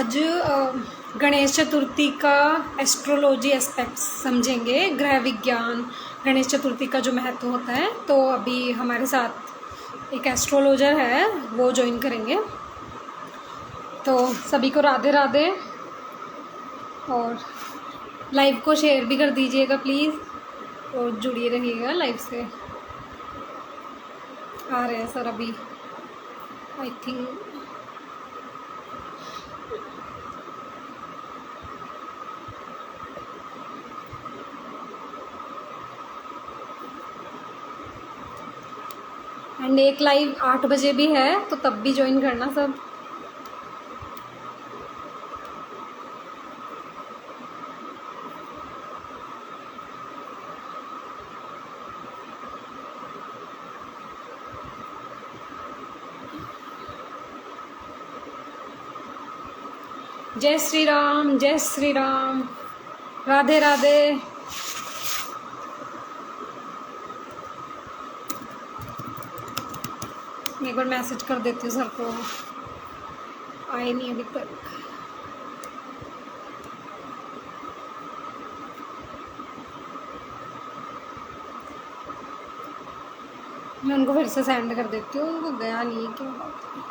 आज गणेश चतुर्थी का astrology aspects समझेंगे, ग्रह विज्ञान, गणेश चतुर्थी का जो महत्व होता है। तो अभी हमारे साथ एक एस्ट्रोलॉजर है, वो ज्वाइन करेंगे। तो सभी को राधे राधे, और लाइव को शेयर भी कर दीजिएगा प्लीज़, और जुड़िए रहिएगा लाइव से। आ रहे हैं सर अभी, आई थिंक। एंड एक लाइव 8 बजे भी है, तो तब भी ज्वाइन करना सब। जय श्री राम, जय श्री राम, राधे राधे। एक बार मैसेज कर देती हूँ सर को, आए नहीं अभी तक। मैं उनको फिर से सेंड कर देती हूँ, वो गया नहीं है, क्या बात है।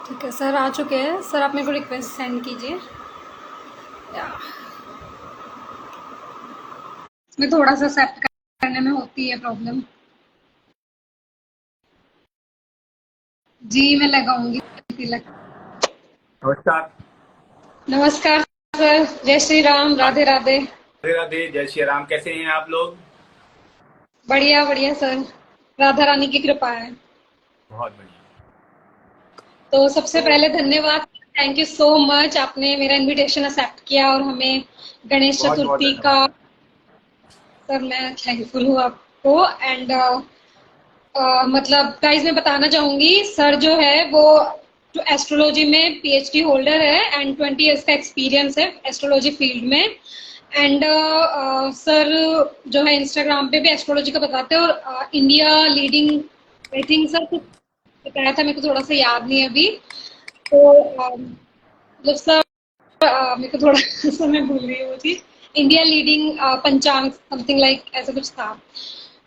ठीक है सर, आ चुके हैं सर। आप मेरे को रिक्वेस्ट सेंड कीजिए। मैं थोड़ा सा एक्सेप्ट करने में होती है प्रॉब्लम। जी मैं लगाऊंगी तिलक। नमस्कार। नमस्कार सर, जय श्री राम, राधे राधे। राधे राधे, जय श्री राम। कैसे हैं आप लोग? बढ़िया बढ़िया सर, राधा रानी की कृपा है। बहुत बढ़िया। तो सबसे पहले धन्यवाद, थैंक यू सो मच, आपने मेरा इनविटेशन एक्सेप्ट किया और हमें गणेश बहुत बहुत चतुर्थी का। धन्यवाद। सर मैं थैंकफुल हूँ आपको। एंड मतलब गाइस, मैं बताना चाहूंगी, सर जो है वो जो एस्ट्रोलॉजी में पीएचडी होल्डर है एंड 20 इयर्स का एक्सपीरियंस है एस्ट्रोलॉजी फील्ड में। एंड सर जो है इंस्टाग्राम पे भी एस्ट्रोलॉजी का बताते हैं, और India leading, I think sir कुछ बताया था, मेरे को थोड़ा सा याद नहीं है अभी। तो मतलब सर मेरे को थोड़ा सा, मैं भूल रही हूँ वो चीज, इंडिया लीडिंग पंचांग समथिंग लाइक ऐसा कुछ था।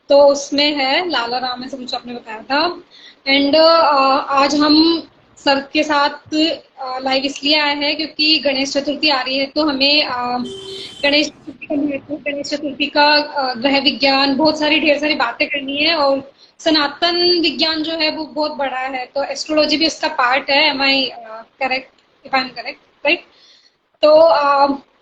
तो उसमें है लाला राम, ऐसा कुछ आपने बताया था। एंड आज हम सर के साथ लाइव इसलिए आए हैं क्योंकि गणेश चतुर्थी आ रही है, तो हमें गणेश चतुर्थी का महत्व, गणेश चतुर्थी का ग्रह विज्ञान, बहुत सारी ढेर सारी बातें करनी है। और सनातन विज्ञान जो है वो बहुत बड़ा है, तो एस्ट्रोलॉजी भी उसका पार्ट है। Am I correct? If I am correct, right? तो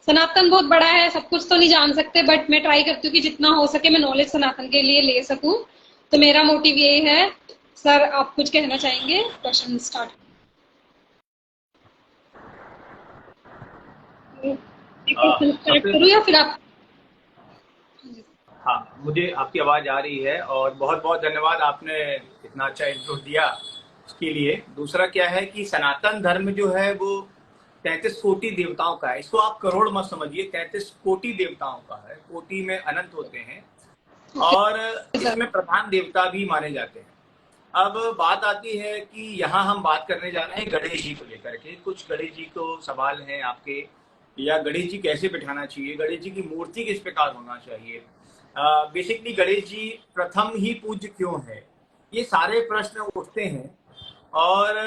सनातन बहुत बड़ा है, सब कुछ तो नहीं जान सकते, बट मैं ट्राई करती हूँ कि जितना हो सके मैं नॉलेज सनातन के लिए ले सकूं। तो मेरा मोटिव यही है। सर आप कुछ कहना चाहेंगे? क्वेश्चन स्टार्ट सबसे करूँ या फिर आप? हाँ, मुझे आपकी आवाज़ आ रही है और बहुत बहुत धन्यवाद, आपने इतना अच्छा इंट्रो दिया उसके लिए। दूसरा क्या है कि सनातन धर्म जो है वो 33 कोटि देवताओं का है। इसको आप करोड़ मत समझिए, 33 कोटि देवताओं का है। कोटि में अनंत होते हैं और सर इसमें प्रधान देवता भी माने जाते हैं। अब बात आती है कि यहाँ हम बात करने जा रहे हैं गणेश जी को लेकर के। कुछ गणेश जी को सवाल हैं आपके, या गणेश जी कैसे बिठाना चाहिए, गणेश जी की मूर्ति किस प्रकार होना चाहिए, बेसिकली गणेश जी प्रथम ही पूज्य क्यों है, ये सारे प्रश्न उठते हैं। और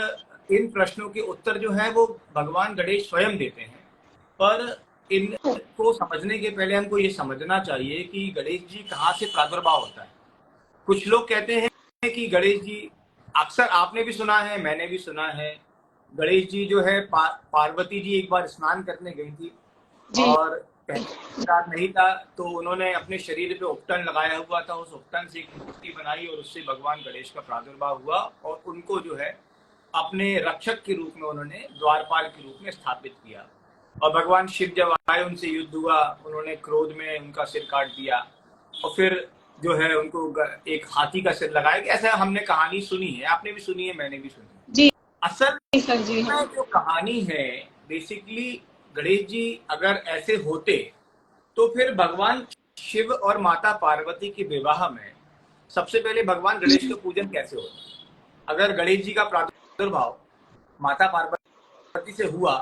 इन प्रश्नों के उत्तर जो है वो भगवान गणेश स्वयं देते हैं। पर इनको समझने के पहले हमको ये समझना चाहिए कि गणेश जी कहाँ से प्रादुर्भाव होता है। कुछ लोग कहते हैं कि गणेश जी, अक्सर आपने भी सुना है, मैंने भी सुना है, गणेश जी जो है पार्वती जी एक बार स्नान करने गई थी जी और पहले नहीं था, तो उन्होंने अपने शरीर पे उपटन लगाया हुआ था। उस उपटन से एक मूर्ति बनाई और उससे भगवान गणेश का प्रादुर्भाव हुआ और उनको जो है अपने रक्षक के रूप में उन्होंने द्वारपाल के रूप में स्थापित किया। और भगवान शिव जब आए, उनसे युद्ध हुआ, उन्होंने क्रोध में उनका सिर काट दिया और फिर जो है उनको एक हाथी का सिर लगाया। ऐसा हमने कहानी सुनी है, आपने भी सुनी है, मैंने भी सुनी है। जी असल सर, जी हाँ। में जो कहानी है, बेसिकली गणेश जी अगर ऐसे होते तो फिर भगवान शिव और माता पार्वती के विवाह में सबसे पहले भगवान गणेश का पूजन कैसे होता? अगर गणेश जी का प्रादुर्भाव माता पार्वती से हुआ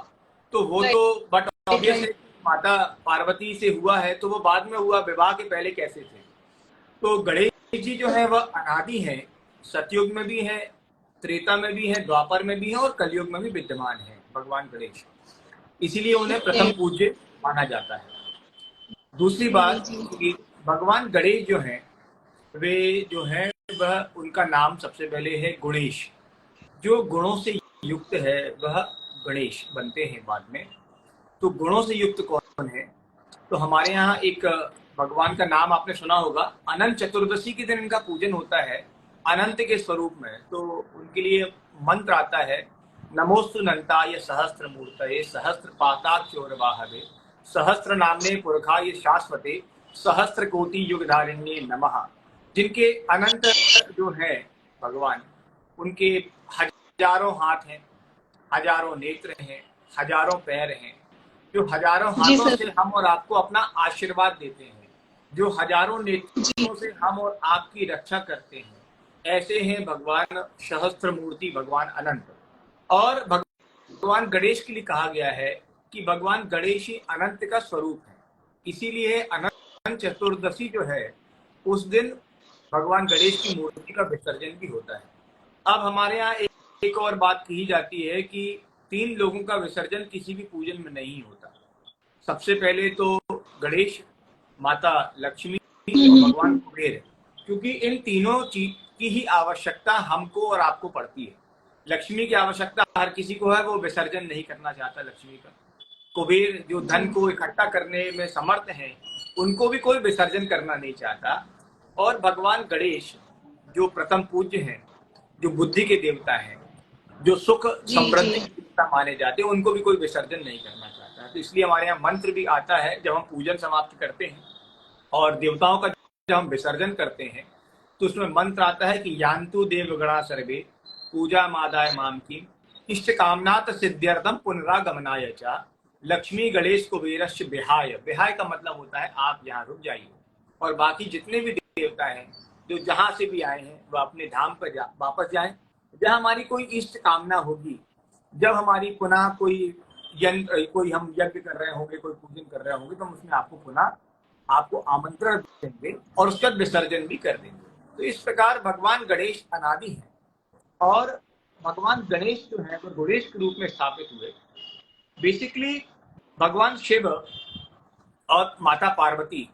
तो वो तो बट ऑब्वियस है, माता पार्वती से हुआ है तो वो बाद में हुआ, विवाह के पहले कैसे थे? तो गणेश जी जो है वह अनादि है, सतयुग में भी है, त्रेता में भी है, द्वापर में भी है और कलयुग में भी विद्यमान है भगवान गणेश। इसीलिए उन्हें प्रथम पूज्य माना जाता है। दूसरी बात कि भगवान गणेश जो है वे जो है वह उनका नाम सबसे पहले है गुणेश। जो गुणों से युक्त है वह गणेश बनते हैं बाद में। तो गुणों से युक्त कौन है? तो हमारे यहाँ एक भगवान का नाम आपने सुना होगा, अनंत चतुर्दशी के दिन इनका पूजन होता है अनंत के स्वरूप में। तो उनके लिए मंत्र आता है, नमोस्तु नंताय सहस्त्र मूर्तये सहस्त्र पाताक्षोरवाहवे सहस्त्र नामने पुरखाय शाश्वते सहस्त्र कोटि युगधारिण्ये नमः। जिनके अनंत जो है भगवान, उनके हजारों हाथ हैं, हजारों नेत्र हैं, हजारों पैर हैं, जो हजारों हाथों से हम और आपको अपना आशीर्वाद देते हैं, जो हजारों नेत्रों से हम और आपकी रक्षा करते हैं, ऐसे हैं भगवान सहस्त्र मूर्ति, भगवान अनंत। और भगवान गणेश के लिए कहा गया है कि भगवान गणेश ही अनंत का स्वरूप है। इसीलिए अनंत चतुर्दशी जो है उस दिन भगवान गणेश की मूर्ति का विसर्जन भी होता है। अब हमारे यहाँ एक और बात कही जाती है कि 3 लोगों का विसर्जन किसी भी पूजन में नहीं होता। सबसे पहले तो गणेश, माता लक्ष्मी और भगवान कुबेर, क्योंकि इन तीनों चीज की ही आवश्यकता हमको और आपको पड़ती है। लक्ष्मी की आवश्यकता हर किसी को है, वो विसर्जन नहीं करना चाहता लक्ष्मी का। कुबेर जो धन को इकट्ठा करने में समर्थ हैं, उनको भी कोई विसर्जन करना नहीं चाहता। और भगवान गणेश जो प्रथम पूज्य हैं, जो बुद्धि के देवता हैं, जो सुख समृद्धि के देवता माने जाते हैं, उनको भी कोई विसर्जन नहीं करना चाहता। तो इसलिए हमारे यहाँ मंत्र भी आता है जब हम पूजन समाप्त करते हैं और देवताओं का जब हम विसर्जन करते हैं तो उसमें मंत्र आता है कि यान्तु देवगणा सर्वे पूजा मादाय माम की इष्ट कामनात सिद्ध्यर्थम पुनरागमनाय च लक्ष्मी गणेश कुबेरश्च विहाय। विहाय का मतलब होता है आप यहाँ रुक जाइए, और बाकी जितने भी देवता हैं जो जहां से भी आए हैं वह अपने धाम पर वापस जाएं। जब हमारी कोई इष्ट कामना होगी, जब हमारी पुनः कोई हम यज्ञ कर रहे होंगे, कोई पूजन कर रहे होंगे, तो हम उसमें आपको पुनः आपको आमंत्रण देंगे और उसका विसर्जन भी कर देंगे। तो इस प्रकार भगवान गणेश अनादि है और भगवान गणेश जो है वो गणेश के रूप में स्थापित हुए। बेसिकली भगवान शिव और माता पार्वती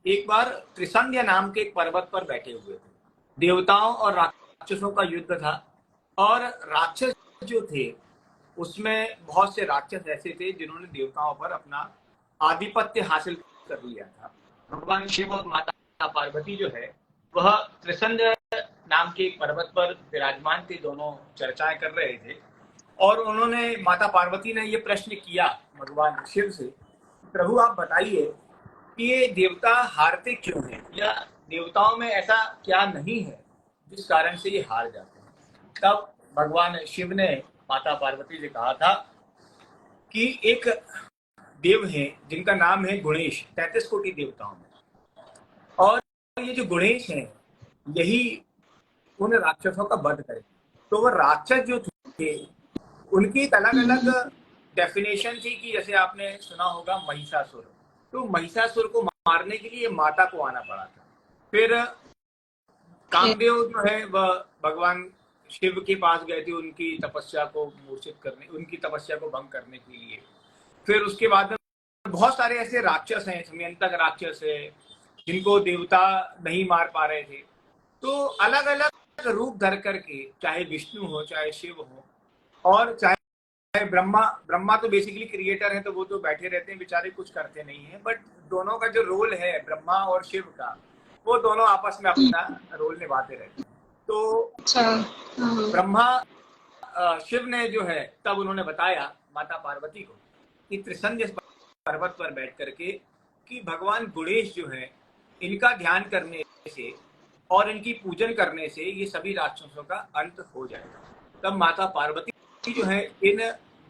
एक बार त्रिसंध्या नाम के एक पर्वत पर बैठे हुए थे। देवताओं और राक्षसों का युद्ध था और राक्षस जो थे उसमें बहुत से राक्षस ऐसे थे जिन्होंने देवताओं पर अपना आधिपत्य हासिल कर लिया था। भगवान शिव और माता पार्वती जो है वह त्रिसंध्या नाम के एक पर्वत पर विराजमान थे, दोनों चर्चाएं कर रहे थे। और उन्होंने, माता पार्वती ने ये प्रश्न किया भगवान शिव से, प्रभु आप बताइए कि ये देवता हारते क्यों हैं, या देवताओं में ऐसा क्या नहीं है जिस कारण से ये हार जाते हैं। तब भगवान शिव ने माता पार्वती से कहा था कि एक देव है जिनका नाम है गुणेश, 33 कोटि देवताओं में, और ये जो गुणेश हैं यही उन राक्षसों का वध करे। तो वो राक्षस जो थे उनकी एक अलग अलग डेफिनेशन थी कि जैसे आपने सुना होगा महिषासुर, तो महिषासुर को मारने के लिए माता को आना पड़ा था। फिर कामदेव जो है वह भगवान शिव के पास गए थे उनकी तपस्या को मूर्छित करने, उनकी तपस्या को भंग करने के लिए। फिर उसके बाद में बहुत सारे ऐसे राक्षस हैं, समयंतक राक्षस है जिनको देवता नहीं मार पा रहे थे। तो अलग अलग रूप धर करके, चाहे विष्णु हो चाहे शिव हो और चाहे ब्रह्मा तो बेसिकली क्रिएटर है, तो वो तो बैठे रहते हैं बेचारे, कुछ करते नहीं है। बट दोनों का जो रोल है ब्रह्मा और शिव का, वो दोनों आपस में अपना रोल निभाते रहते हैं। तो ब्रह्मा शिव ने जो है तब उन्होंने बताया माता पार्वती को कि त्रिसंध्य पर्वत पर बैठ करके कि भगवान गणेश जो है इनका ध्यान करने से और इनकी पूजन करने से ये सभी राक्षसों का अंत हो जाएगा। तब माता पार्वती जो है इन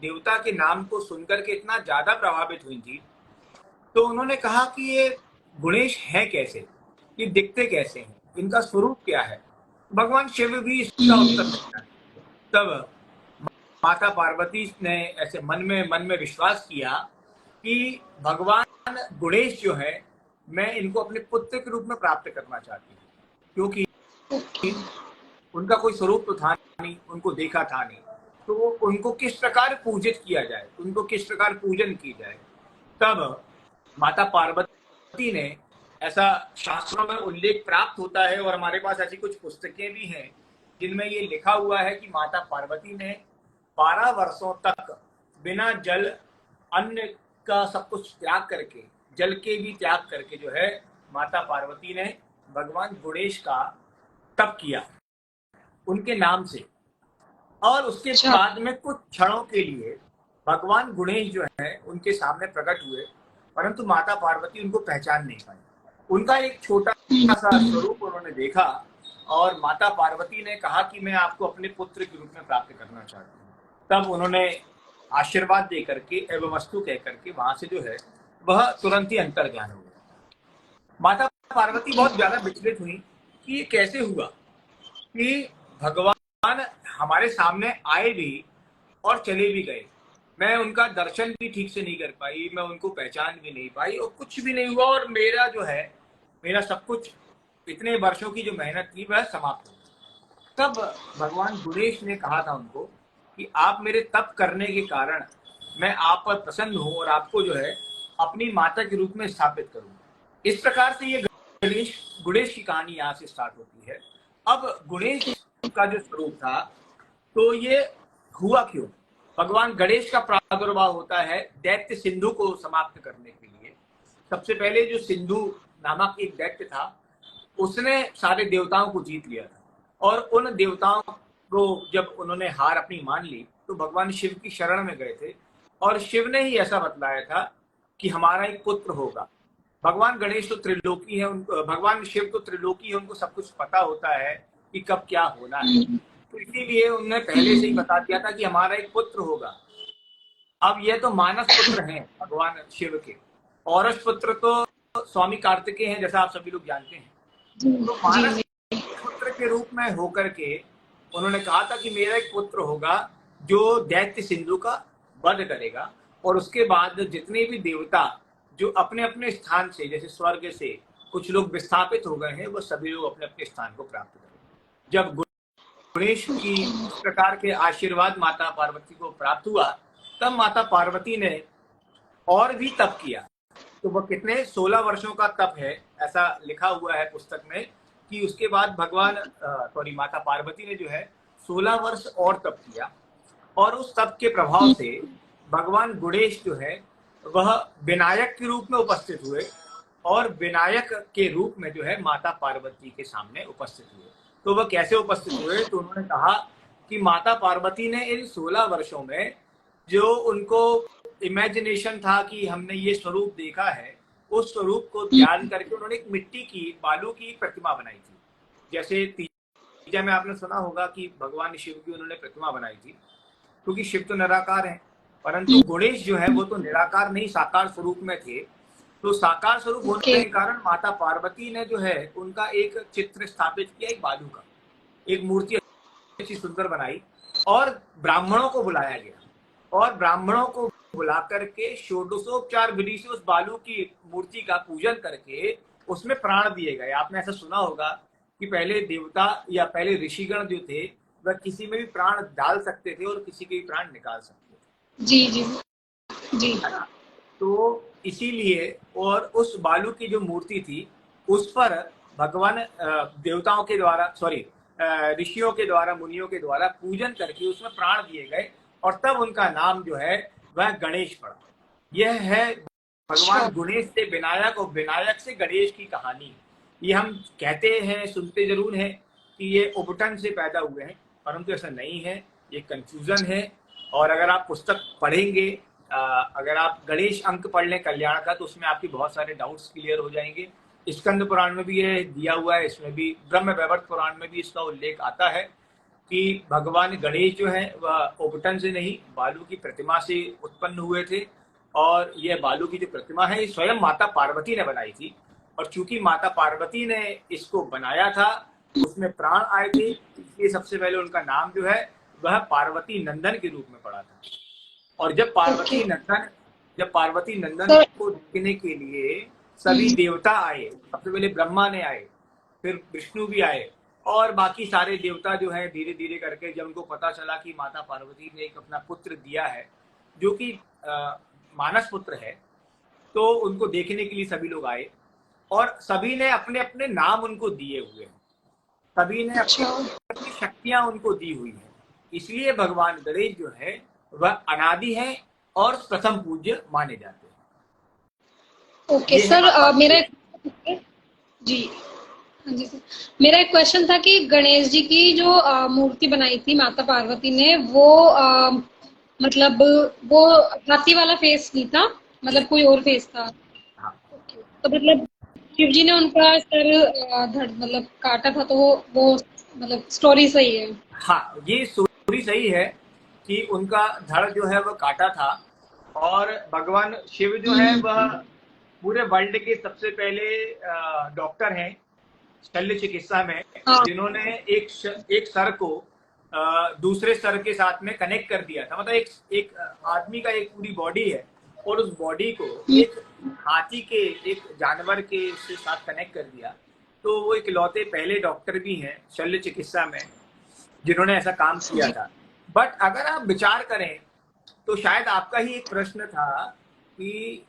देवता के नाम को सुनकर के इतना ज्यादा प्रभावित हुई थी तो उन्होंने कहा कि ये गणेश है कैसे, ये दिखते कैसे हैं, इनका स्वरूप क्या है। भगवान शिव भी इसका उत्तर नहीं जाने। तब माता पार्वती ने ऐसे मन में विश्वास किया कि भगवान गणेश जो है, मैं इनको अपने पुत्र के रूप में प्राप्त करना चाहती हूँ, क्योंकि उनका कोई स्वरूप तो था नहीं, उनको देखा था नहीं, तो उनको किस प्रकार पूजित किया जाए, उनको किस प्रकार पूजन की जाए। तब माता पार्वती ने, ऐसा शास्त्रों में उल्लेख प्राप्त होता है और हमारे पास ऐसी कुछ पुस्तकें भी हैं जिनमें ये लिखा हुआ है कि माता पार्वती ने 12 वर्षों तक बिना जल, अन्न का सब कुछ त्याग करके, जल के भी त्याग करके जो है, माता पार्वती ने भगवान गणेश का तप किया उनके नाम से। और उसके अच्छा। बाद में कुछ क्षणों के लिए भगवान गणेश जो है उनके सामने प्रकट हुए, परंतु माता पार्वती उनको पहचान नहीं पाई। उनका एक छोटा सा स्वरूप उन्होंने देखा और माता पार्वती ने कहा कि मैं आपको अपने पुत्र के रूप में प्राप्त करना चाहती हूँ। तब उन्होंने आशीर्वाद दे करके एवं वस्तु कह करके वहां से जो है वह तुरंत ही अंतर ध्यान हो गया। माता पार्वती बहुत ज्यादा विचलित हुई कि ये कैसे हुआ कि भगवान हमारे सामने आए भी और चले भी गए, मैं उनका दर्शन भी ठीक से नहीं कर पाई, मैं उनको पहचान भी नहीं पाई और कुछ भी नहीं हुआ, और मेरा जो है, मेरा सब कुछ, इतने वर्षों की जो मेहनत थी वह समाप्त हो गई। तब भगवान गणेश ने कहा था उनको कि आप मेरे तप करने के कारण मैं आप पर प्रसन्न हूं और आपको जो है अपनी माता के रूप में स्थापित करूंगा। इस प्रकार से ये गणेश की कहानी यहाँ से स्टार्ट होती है। अब गणेश का जो स्वरूप था, तो ये हुआ क्यों? भगवान गणेश का प्रादुर्भाव होता है दैत्य सिंधु को समाप्त करने के लिए। सबसे पहले जो सिंधु नामक एक दैत्य था, उसने सारे देवताओं को जीत लिया था, और उन देवताओं को जब उन्होंने हार अपनी मान ली तो भगवान शिव की शरण में गए थे, और शिव ने ही ऐसा बतलाया था कि हमारा एक पुत्र होगा। भगवान गणेश तो त्रिलोकी है, भगवान शिव तो त्रिलोकी है, उनको सब कुछ पता होता है कि कब क्या होना है, तो इसीलिए उन्होंने पहले से ही बता दिया था कि हमारा एक पुत्र होगा। अब यह तो मानस पुत्र हैं भगवान शिव के, औरस पुत्र तो स्वामी कार्तिकेय हैं, जैसा आप सभी लोग जानते हैं। तो मानस पुत्र के रूप में होकर के उन्होंने कहा था कि मेरा एक पुत्र होगा जो दैत्य सिंधु का वध करेगा, और उसके बाद जितने भी देवता जो अपने अपने स्थान से, जैसे स्वर्ग से कुछ लोग विस्थापित हो गए हैं, वो सभी लोग अपने अपने स्थान को प्राप्त करेंगे। जब गणेश की इस प्रकार के आशीर्वाद माता पार्वती को प्राप्त हुआ, तब माता पार्वती ने और भी तप किया। तो वह कितने 16 वर्षों का तप है, ऐसा लिखा हुआ है पुस्तक में, कि उसके बाद माता पार्वती ने जो है 16 वर्ष और तप किया, और उस तप के प्रभाव से भगवान गणेश जो है वह विनायक के रूप में उपस्थित हुए, और विनायक के रूप में जो है माता पार्वती के सामने उपस्थित हुए। तो वह कैसे उपस्थित हुए? तो उन्होंने कहा कि माता पार्वती ने इन 16 वर्षों में जो उनको इमेजिनेशन था कि हमने ये स्वरूप देखा है, उस स्वरूप को ध्यान करके उन्होंने एक मिट्टी की, बालू की प्रतिमा बनाई थी। जैसे तीजा में आपने सुना होगा कि भगवान शिव की उन्होंने प्रतिमा बनाई थी, क्योंकि शिव तो निराकार है, परंतु गणेश जो है वो तो निराकार नहीं, साकार स्वरूप में थे। तो साकार स्वरूप होने के कारण माता पार्वती ने जो है उनका एक चित्र स्थापित किया, एक बालू का, एक मूर्ति अच्छी सुंदर बनाई, और ब्राह्मणों को बुलाया गया, और ब्राह्मणों को बुला करके षोडशोपचार विधि से उस बालू की मूर्ति का पूजन करके उसमें प्राण दिए गए। आपने ऐसा सुना होगा कि पहले देवता या पहले ऋषिगण जो थे वह किसी में भी प्राण डाल सकते थे और किसी के भी प्राण निकाल सकते थे। जी जी जी। तो इसीलिए, और उस बालू की जो मूर्ति थी उस पर भगवान देवताओं के द्वारा, ऋषियों के द्वारा, मुनियों के द्वारा पूजन करके उसमें प्राण दिए गए, और तब उनका नाम जो है वह गणेश पड़ा। यह है भगवान गणेश से विनायक और विनायक से गणेश की कहानी। ये हम कहते हैं, सुनते जरूर हैं कि ये उबटन से पैदा हुए हैं, परंतु ऐसा नहीं है, ये कंफ्यूजन है। और अगर आप पुस्तक पढ़ेंगे, अगर आप गणेश अंक पढ़ लें कल्याण का, तो उसमें आपकी बहुत सारे डाउट्स क्लियर हो जाएंगे। स्कंद पुराण में भी ये दिया हुआ है, इसमें भी ब्रह्म वैवर्त पुराण में भी इसका उल्लेख आता है कि भगवान गणेश जो है वह उबटन से नहीं, बालू की प्रतिमा से उत्पन्न हुए थे, और यह बालू की जो प्रतिमा है ये स्वयं माता पार्वती ने बनाई थी, और चूंकि माता पार्वती ने इसको बनाया था, उसमें प्राण आए थे, इसलिए सबसे पहले उनका नाम जो है वह पार्वती नंदन के रूप में पड़ा था। और जब ओके पार्वती नंदन सर। को देखने के लिए सभी देवता आए, सबसे पहले ब्रह्मा ने आए, फिर विष्णु भी आए, और बाकी सारे देवता जो है धीरे धीरे करके जब उनको पता चला कि माता पार्वती ने एक अपना पुत्र दिया है जो कि मानस पुत्र है, तो उनको देखने के लिए सभी लोग आए, और सभी ने अपने अपने नाम उनको दिए हुए हैं, सभी ने अपनी अच्छा अपनी शक्तियां उनको दी हुई है। इसलिए भगवान गणेश जो है वह अनादि है और प्रथम पूज्य माने जाते हैं। ओके ये है सर। माता मेरा पार्वती। जी हाँ जी सर, मेरा एक क्वेश्चन था कि गणेश जी की जो मूर्ति बनाई थी माता पार्वती ने, वो मतलब वो हाथी वाला फेस नहीं था, मतलब कोई और फेस था। हाँ ओके, तो मतलब शिव जी ने उनका सर धड़ मतलब काटा था, तो वो मतलब स्टोरी सही है। हाँ, ये स्टोरी सही है कि उनका धड़ जो है वह काटा था, और भगवान शिव जो है वह हम्म। पूरे वर्ल्ड के सबसे पहले डॉक्टर हैं शल्य चिकित्सा में, हाँ जिन्होंने एक सर को दूसरे सर के साथ में कनेक्ट कर दिया था। मतलब एक आदमी का एक पूरी बॉडी है, और उस बॉडी को एक हाथी के, एक जानवर के से साथ कनेक्ट कर दिया। तो वो इकलौते पहले डॉक्टर भी हैं शल्य चिकित्सा में जिन्होंने ऐसा काम किया जी था। बट अगर आप विचार करें तो शायद आपका ही एक प्रश्न था कि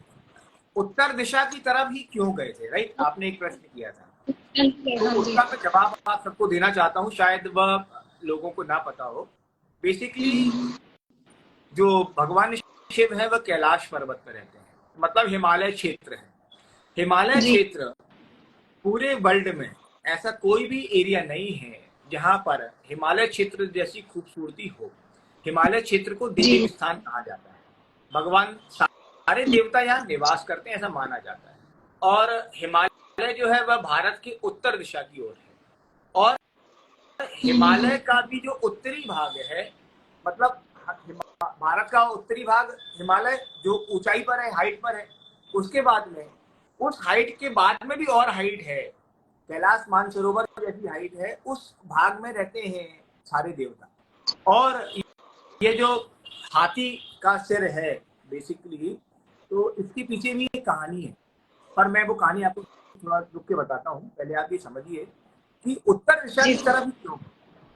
उत्तर दिशा की तरफ ही क्यों गए थे, राइट? आपने एक प्रश्न किया था, तो हाँ जी। उसका मैं जवाब आप सबको देना चाहता हूँ, शायद वह लोगों को ना पता हो। बेसिकली जो भगवान शिव है वह कैलाश पर्वत पर रहते हैं, मतलब हिमालय क्षेत्र है। हिमालय जी क्षेत्र पूरे वर्ल्ड में ऐसा कोई भी एरिया नहीं है जहां पर हिमालय क्षेत्र जैसी खूबसूरती हो। हिमालय क्षेत्र को जी देव स्थान कहा जाता है, भगवान सारे देवता यहाँ निवास करते हैं ऐसा माना जाता है। और हिमालय जो है वह भारत की उत्तर दिशा की ओर है, और हिमालय का भी जो उत्तरी भाग है, मतलब भारत का उत्तरी भाग हिमालय जो ऊंचाई पर है, हाइट पर है, उसके बाद में उस हाइट के बाद में भी और हाइट है, कैलाश मानसरोवर जैसी हाइट है, उस भाग में रहते हैं सारे देवता। और ये जो हाथी का सिर है बेसिकली, तो इसके पीछे भी एक कहानी है, पर मैं वो कहानी आपको थोड़ा रुक के बताता हूँ। पहले आप ये समझिए कि उत्तर दिशा जी की तरफ क्यों।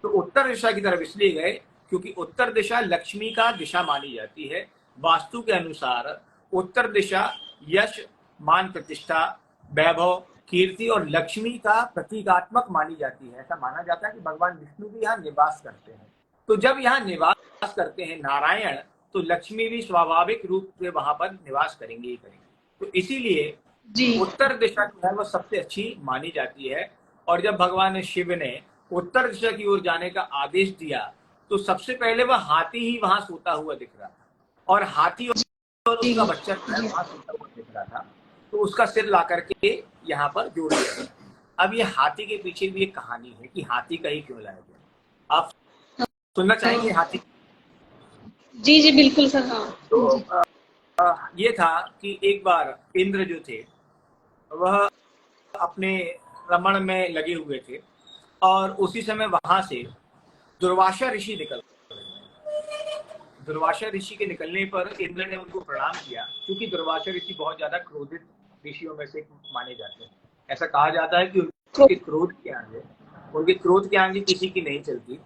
तो उत्तर दिशा की तरफ इसलिए गए क्योंकि उत्तर दिशा लक्ष्मी का दिशा मानी जाती है। वास्तु के अनुसार उत्तर दिशा यश, मान प्रतिष्ठा, वैभव, कीर्ति और लक्ष्मी का प्रतीकात्मक मानी जाती है। ऐसा माना जाता है कि भगवान विष्णु भी यहाँ निवास करते हैं। तो जब यहाँ निवास करते हैं नारायण, तो लक्ष्मी भी स्वाभाविक रूप से वहां पर निवास करेंगे ही करेंगे। तो इसीलिए जी उत्तर दिशा जो है वो सबसे अच्छी मानी जाती है। और जब भगवान शिव ने उत्तर दिशा की ओर जाने का आदेश दिया, तो सबसे पहले वह हाथी ही वहां सोता हुआ दिख रहा था, और हाथी और जी उसका बच्चा जो है जी वहां सोता हुआ दिख रहा था। तो उसका सिर ला करके यहाँ पर जोड़ दिया गया। अब ये हाथी के पीछे भी एक कहानी है कि हाथी का ही क्यों लाया गया। आप सुनना चाहेंगे हाथी? जी जी बिल्कुल सर। हाँ तो जी ये था कि एक बार इंद्र जो थे वह अपने रमण में लगे हुए थे, और उसी समय वहां से दुर्वासा ऋषि निकल रहे। दुर्वासा ऋषि के निकलने पर इंद्र ने उनको प्रणाम किया, क्योंकि दुर्वासा ऋषि बहुत ज्यादा क्रोधित ऋषियों में से माने जाते हैं। ऐसा कहा जाता है कि उनके क्रोध के आगे किसी की नहीं चलती।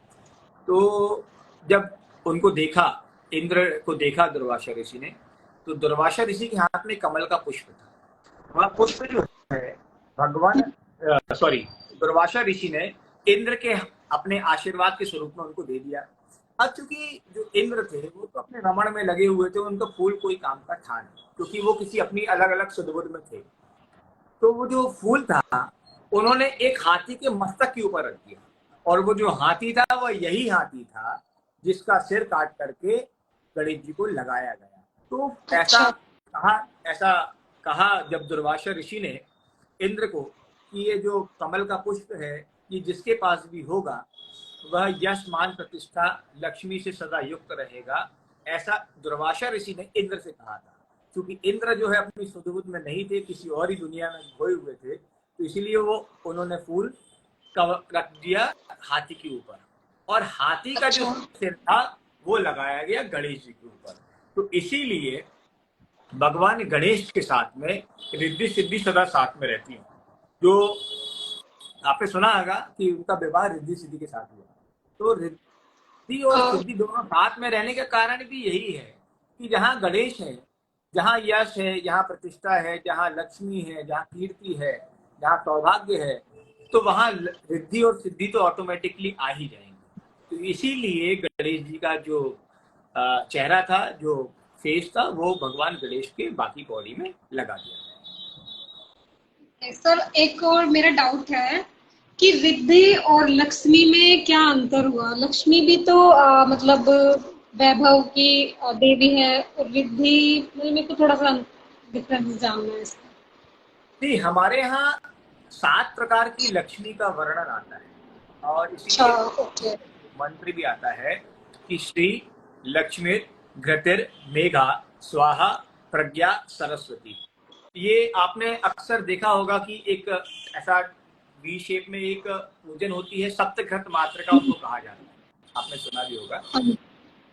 तो जब उनको देखा, इंद्र को देखा दुर्वासा ऋषि ने, तो दुर्वासा ऋषि के हाथ में कमल का पुष्प था। वह पुष्प जो है भगवान सॉरी दुर्वासा ऋषि ने इंद्र के अपने आशीर्वाद के स्वरूप में उनको दे दिया। अब चूंकि जो इंद्र थे वो तो अपने रमण में लगे हुए थे, उनका फूल कोई काम का था नहीं, क्योंकि वो किसी अपनी अलग अलग सुधबुध में थे। तो वो जो फूल था उन्होंने एक हाथी के मस्तक के ऊपर रख दिया, और वो जो हाथी था वह यही हाथी था जिसका सिर काट करके गणेश जी को लगाया गया। तो अच्छा ऐसा कहा जब दुर्वासा ऋषि ने इंद्र को कि ये जो कमल का पुष्प है ये जिसके पास भी होगा वह यश, मान, प्रतिष्ठा, लक्ष्मी से सदा युक्त रहेगा, ऐसा दुर्वासा ऋषि ने इंद्र से कहा था। क्योंकि इंद्र जो है अपनी सुधबुद्ध में नहीं थे, किसी और ही दुनिया में खोए हुए थे, तो इसीलिए वो उन्होंने फूल रख दिया हाथी के ऊपर, और हाथी का जो अच्छा। सिर था वो लगाया गया गणेश जी के ऊपर। तो इसीलिए भगवान गणेश के साथ में रिद्धि सिद्धि सदा साथ में रहती है। जो आपने सुना होगा कि उनका विवाह रिद्धि सिद्धि के साथ हुआ। तो रिद्धि और हाँ। सिद्धि दोनों साथ में रहने का कारण भी यही है कि जहाँ गणेश है, जहाँ यश है, जहाँ प्रतिष्ठा है, जहाँ लक्ष्मी है, जहाँ कीर्ति है, जहाँ सौभाग्य है, तो वहाँ रिद्धि और सिद्धि तो ऑटोमेटिकली आ ही जाएंगे। तो इसीलिए गणेश जी का जो चेहरा था, जो फेस था, वो भगवान गणेश के बाकी बॉडी में लगा दिया। सर एक और मेरा डाउट है कि रिद्धि और लक्ष्मी में क्या अंतर हुआ? लक्ष्मी भी तो मतलब वैभव की देवी है, और रिद्धि मतलब मेरे को थोड़ा सा डिफरेंस जानना है इसका। नहीं, हमारे यहाँ 7 प्रकार की लक्ष्मी का वर्णन आता है, और अच्छा। इसीलिए ओके। मंत्र भी आता है कि श्री लक्ष्मी घृतिर मेघा स्वाहा प्रज्ञा सरस्वती। ये आपने अक्सर देखा होगा कि एक ऐसा वी शेप में एक पूजन होती है, सप्तघृत मातृका उनको कहा जाता है, आपने सुना भी होगा। हाँ।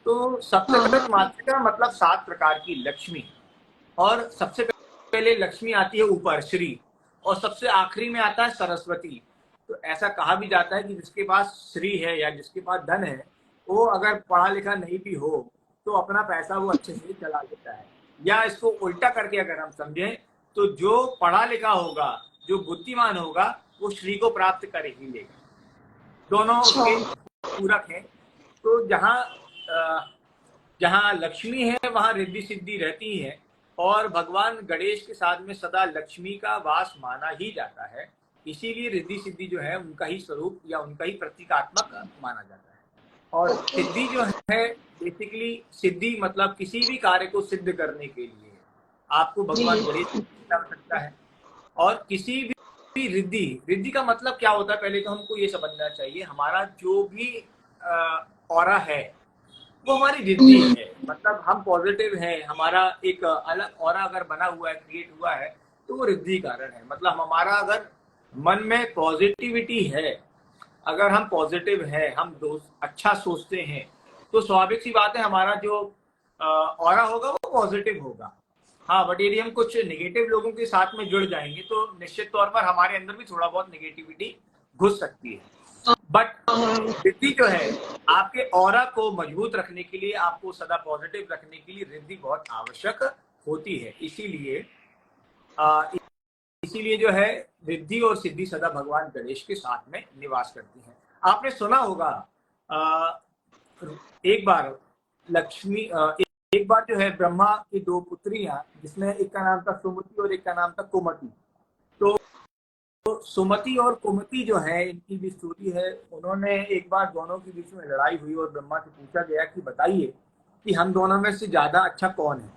तो हाँ। सप्तघृत मातृका मतलब 7 प्रकार की लक्ष्मी, और सबसे पहले लक्ष्मी आती है ऊपर श्री, और सबसे आखिरी में आता है सरस्वती। तो ऐसा कहा भी जाता है कि जिसके पास श्री है या जिसके पास धन है, वो अगर पढ़ा लिखा नहीं भी हो तो अपना पैसा वो अच्छे से चला लेता है। या इसको उल्टा करके अगर हम समझें, तो जो पढ़ा लिखा होगा, जो बुद्धिमान होगा, वो श्री को प्राप्त कर ही लेगा। दोनों अच्छा। उसके पूरक हैं। तो जहाँ लक्ष्मी है वहाँ रिद्धि सिद्धि रहती है, और भगवान गणेश के साथ में सदा लक्ष्मी का वास माना ही जाता है। इसीलिए रिद्धि सिद्धि जो है उनका ही स्वरूप या उनका ही प्रतीकात्मक माना जाता है। और ओके। सिद्धि जो है बेसिकली, सिद्धि मतलब किसी भी कार्य को सिद्ध करने के लिए आपको जी। भगवान गणेश की आवश्यकता है। और किसी भी रिद्धि, रिद्धि का मतलब क्या होता है, पहले तो हमको ये समझना चाहिए। हमारा जो भी ऑरा है वो हमारी रिद्धि हम्म। है। मतलब हम पॉजिटिव हैं, हमारा एक अलग ऑरा अगर बना हुआ है, क्रिएट हुआ है, तो वो रिद्धि कारण है। मतलब हमारा अगर मन में पॉजिटिविटी है, अगर हम पॉजिटिव हैं, हम दोस्त अच्छा सोचते हैं, तो स्वाभाविक सी बात है हमारा जो ऑरा होगा वो पॉजिटिव होगा। हाँ, बट यदि हम कुछ नेगेटिव लोगों के साथ में जुड़ जाएंगे तो निश्चित तौर पर हमारे अंदर भी थोड़ा बहुत नेगेटिविटी घुस सकती है। बट हाँ। रिद्धि जो है, आपके ऑरा को मजबूत रखने के लिए, आपको सदा पॉजिटिव रखने के लिए रिद्धि बहुत आवश्यक होती है। इसीलिए जो है रिद्धि और सिद्धि सदा भगवान गणेश के साथ में निवास करती हैं। आपने सुना होगा एक बार लक्ष्मी एक बार जो है ब्रह्मा की 2 पुत्रियां, जिसमें एक का नाम था सुमति और एक का नाम था कुमति। तो सुमति और कुमति जो है, इनकी भी स्टोरी है। उन्होंने एक बार दोनों के बीच में लड़ाई हुई और ब्रह्मा से पूछा गया कि बताइए कि हम दोनों में से ज्यादा अच्छा कौन है।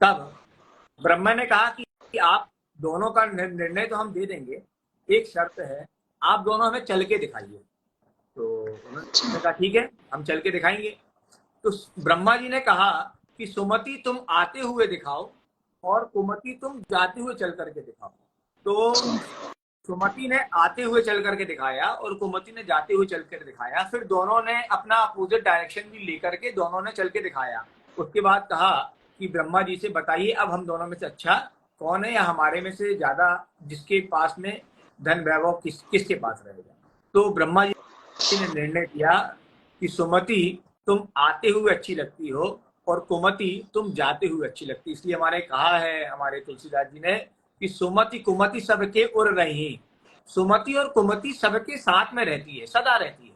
तब ब्रह्मा ने कहा कि आप दोनों का निर्णय तो हम दे देंगे, एक शर्त है, आप दोनों हमें चल के दिखाइए। तो उन्होंने कहा ठीक है, हम चल के दिखाएंगे। तो ब्रह्मा जी ने कहा कि सुमति तुम आते हुए दिखाओ, और कुमति तुम जाते हुए चल करके दिखाओ। तो सुमति ने आते हुए चल करके दिखाया और कुमति ने जाते हुए चल कर दिखाया। फिर दोनों ने अपना अपोजिट डायरेक्शन भी लेकर के दोनों ने चल के दिखाया। उसके बाद कहा कि ब्रह्मा जी से बताइए अब हम दोनों में से अच्छा कौन है, या हमारे में से ज्यादा जिसके पास में धन वैभव किसके पास रहेगा। तो ब्रह्मा जी ने निर्णय किया कि सुमति तुम आते हुए अच्छी लगती हो और कुमति तुम जाते हुए अच्छी लगती। इसलिए हमारे कहा है हमारे तुलसीदास जी ने कि सुमति कुमति सबके उर रही। सुमति और कुमति सबके साथ में रहती है, सदा रहती है।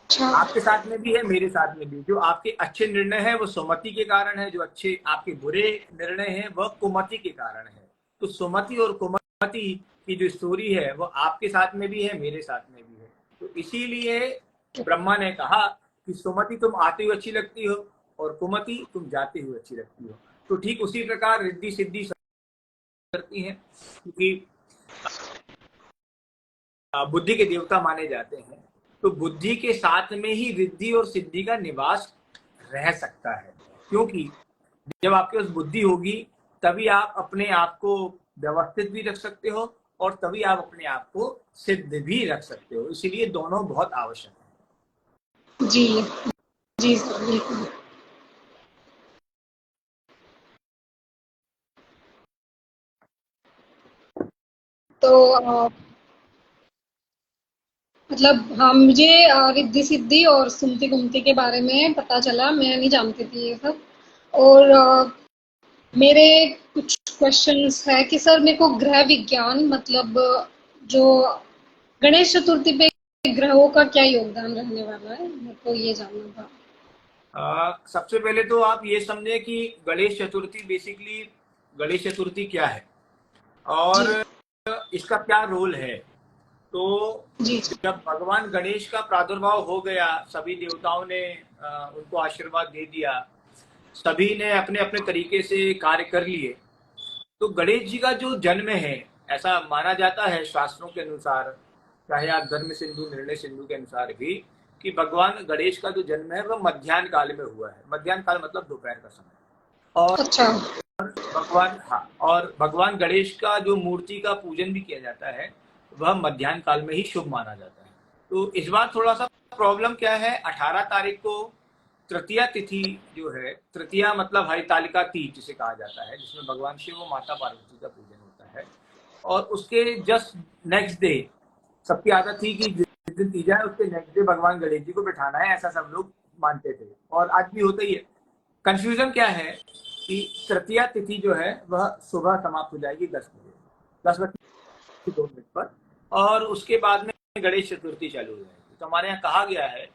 अच्छा। आपके साथ में भी है, मेरे साथ में भी। जो आपके अच्छे निर्णय है वो सुमति के कारण है, जो अच्छे आपके बुरे निर्णय है वह कुमति के कारण है। तो सुमति और कुमति की जो स्टोरी है वो आपके साथ में भी है, मेरे साथ में भी है। तो इसीलिए ब्रह्मा ने कहा कि सुमति तुम आते हुए अच्छी लगती हो और कुमति तुम जाते हुए अच्छी लगती हो। तो ठीक उसी प्रकार रिद्धि सिद्धि करती हैं, क्योंकि बुद्धि के देवता माने जाते हैं। तो बुद्धि के साथ में ही रिद्धि और सिद्धि का निवास रह सकता है, क्योंकि जब आपके पास बुद्धि होगी तभी आप अपने आप को व्यवस्थित भी रख सकते हो और तभी आप अपने आप को सिद्ध भी रख सकते हो। इसीलिए दोनों बहुत आवश्यक है। जी जी सर, बिल्कुल। तो मतलब हाँ, मुझे रिद्धि सिद्धि और सुमति गुमति के बारे में पता चला, मैं नहीं जानती थी ये सब। और मेरे कुछ क्वेश्चंस है कि सर मेरे को ग्रह विज्ञान मतलब जो गणेश चतुर्थी पे ग्रहों का क्या योगदान रहने वाला है, मेरे को ये जानना था। सबसे पहले तो आप ये समझे कि गणेश चतुर्थी बेसिकली, गणेश चतुर्थी क्या है और जी इसका क्या रोल है। तो जी जब भगवान गणेश का प्रादुर्भाव हो गया, सभी देवताओं ने उनको आशीर्वाद दे दिया, सभी ने अपने अपने तरीके से कार्य कर लिए, तो गणेश जी का जो जन्म है, ऐसा माना जाता है शास्त्रों के अनुसार, चाहे आप धर्म सिंधु निर्णय सिंधु के अनुसार भी, कि भगवान गणेश का जो जन्म है वह मध्यान्ह काल में हुआ है। मध्यान्ह काल मतलब दोपहर का समय। और अच्छा भगवान गणेश का जो मूर्ति का पूजन भी किया जाता है वह मध्यान्ह काल में ही शुभ माना जाता है। तो इस बार थोड़ा सा प्रॉब्लम क्या है, 18 तारीख को तृतीया तिथि जो है, तृतीया मतलब हरितालिका तीज जिसे कहा जाता है, जिसमें भगवान शिव और माता पार्वती का पूजन होता है। और उसके जस्ट नेक्स्ट डे सबकी आदत थी कि जिस दिन तीजा है उसके नेक्स्ट डे भगवान गणेश जी को बिठाना है, ऐसा सब लोग मानते थे और आज भी होता ही है। कंफ्यूजन क्या है कि तृतीया तिथि जो है वह सुबह समाप्त हो जाएगी 10 बजे, 10 बजे 2 मिनट पर, और उसके बाद में गणेश चतुर्थी चालू हो जाएगी। तो हमारे यहाँ कहा गया है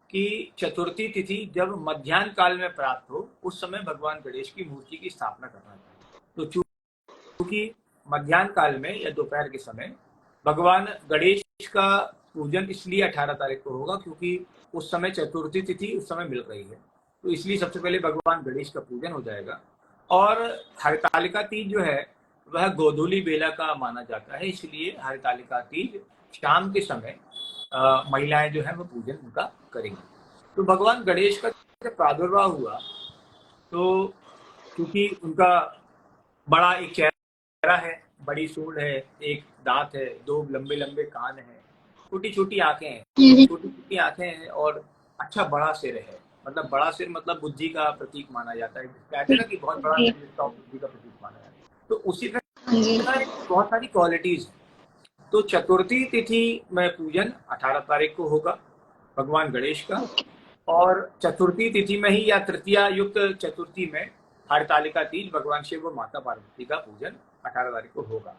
कि चतुर्थी तिथि जब मध्यान्ह काल में प्राप्त हो उस समय भगवान गणेश की मूर्ति की स्थापना करना चाहिए। तो चूंकि मध्यान्ह काल में या दोपहर के समय भगवान गणेश का पूजन इसलिए 18 तारीख को होगा क्योंकि उस समय चतुर्थी तिथि उस समय मिल रही है, तो इसलिए सबसे पहले भगवान गणेश का पूजन हो जाएगा। और हरितालिका तीज जो है वह गोधूली बेला का माना जाता है, इसलिए हरितालिका तीज शाम के समय महिलाएं जो है वो पूजन उनका करेंगी। तो भगवान गणेश का जब प्रादुर्भाव हुआ तो क्योंकि उनका बड़ा एक चेहरा है, बड़ी सूंड है, एक दांत है, 2 लंबे लंबे कान है, छोटी छोटी आंखें हैं, छोटी छोटी आंखें हैं और अच्छा बड़ा सिर है। मतलब बड़ा सिर मतलब बुद्धि का प्रतीक माना जाता है, कहते हैं ना कि बहुत बड़ा जी सिर जिसका बुद्धि का प्रतीक माना जाता है। तो उसी हाँ जी तरह बहुत सारी क्वालिटीज हैं। तो चतुर्थी तिथि में पूजन 18 तारीख को होगा भगवान गणेश का, और चतुर्थी तिथि में ही या तृतीया युक्त चतुर्थी में हरतालिका तीज भगवान शिव और माता पार्वती का पूजन 18 तारीख को होगा।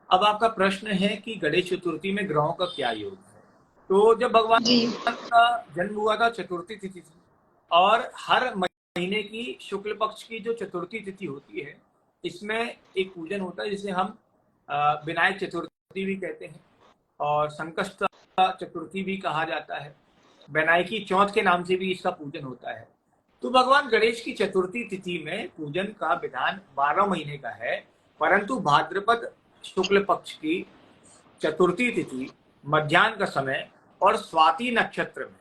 अब आपका प्रश्न है कि गणेश चतुर्थी में ग्रहों का क्या योग है। तो जब भगवान जी का जन्म हुआ था चतुर्थी तिथि थी, और हर महीने की शुक्ल पक्ष की जो चतुर्थी तिथि होती है इसमें एक पूजन होता है जिसे हम विनायक चतुर्थी भी कहते हैं और संकष्ट चतुर्थी भी कहा जाता है, वैनायकी चौथ के नाम से भी इसका पूजन होता है। तो भगवान गणेश की चतुर्थी तिथि में पूजन का विधान 12 महीने का है, परंतु भाद्रपद शुक्ल पक्ष की चतुर्थी तिथि, मध्यान्ह का समय और स्वाति नक्षत्र में,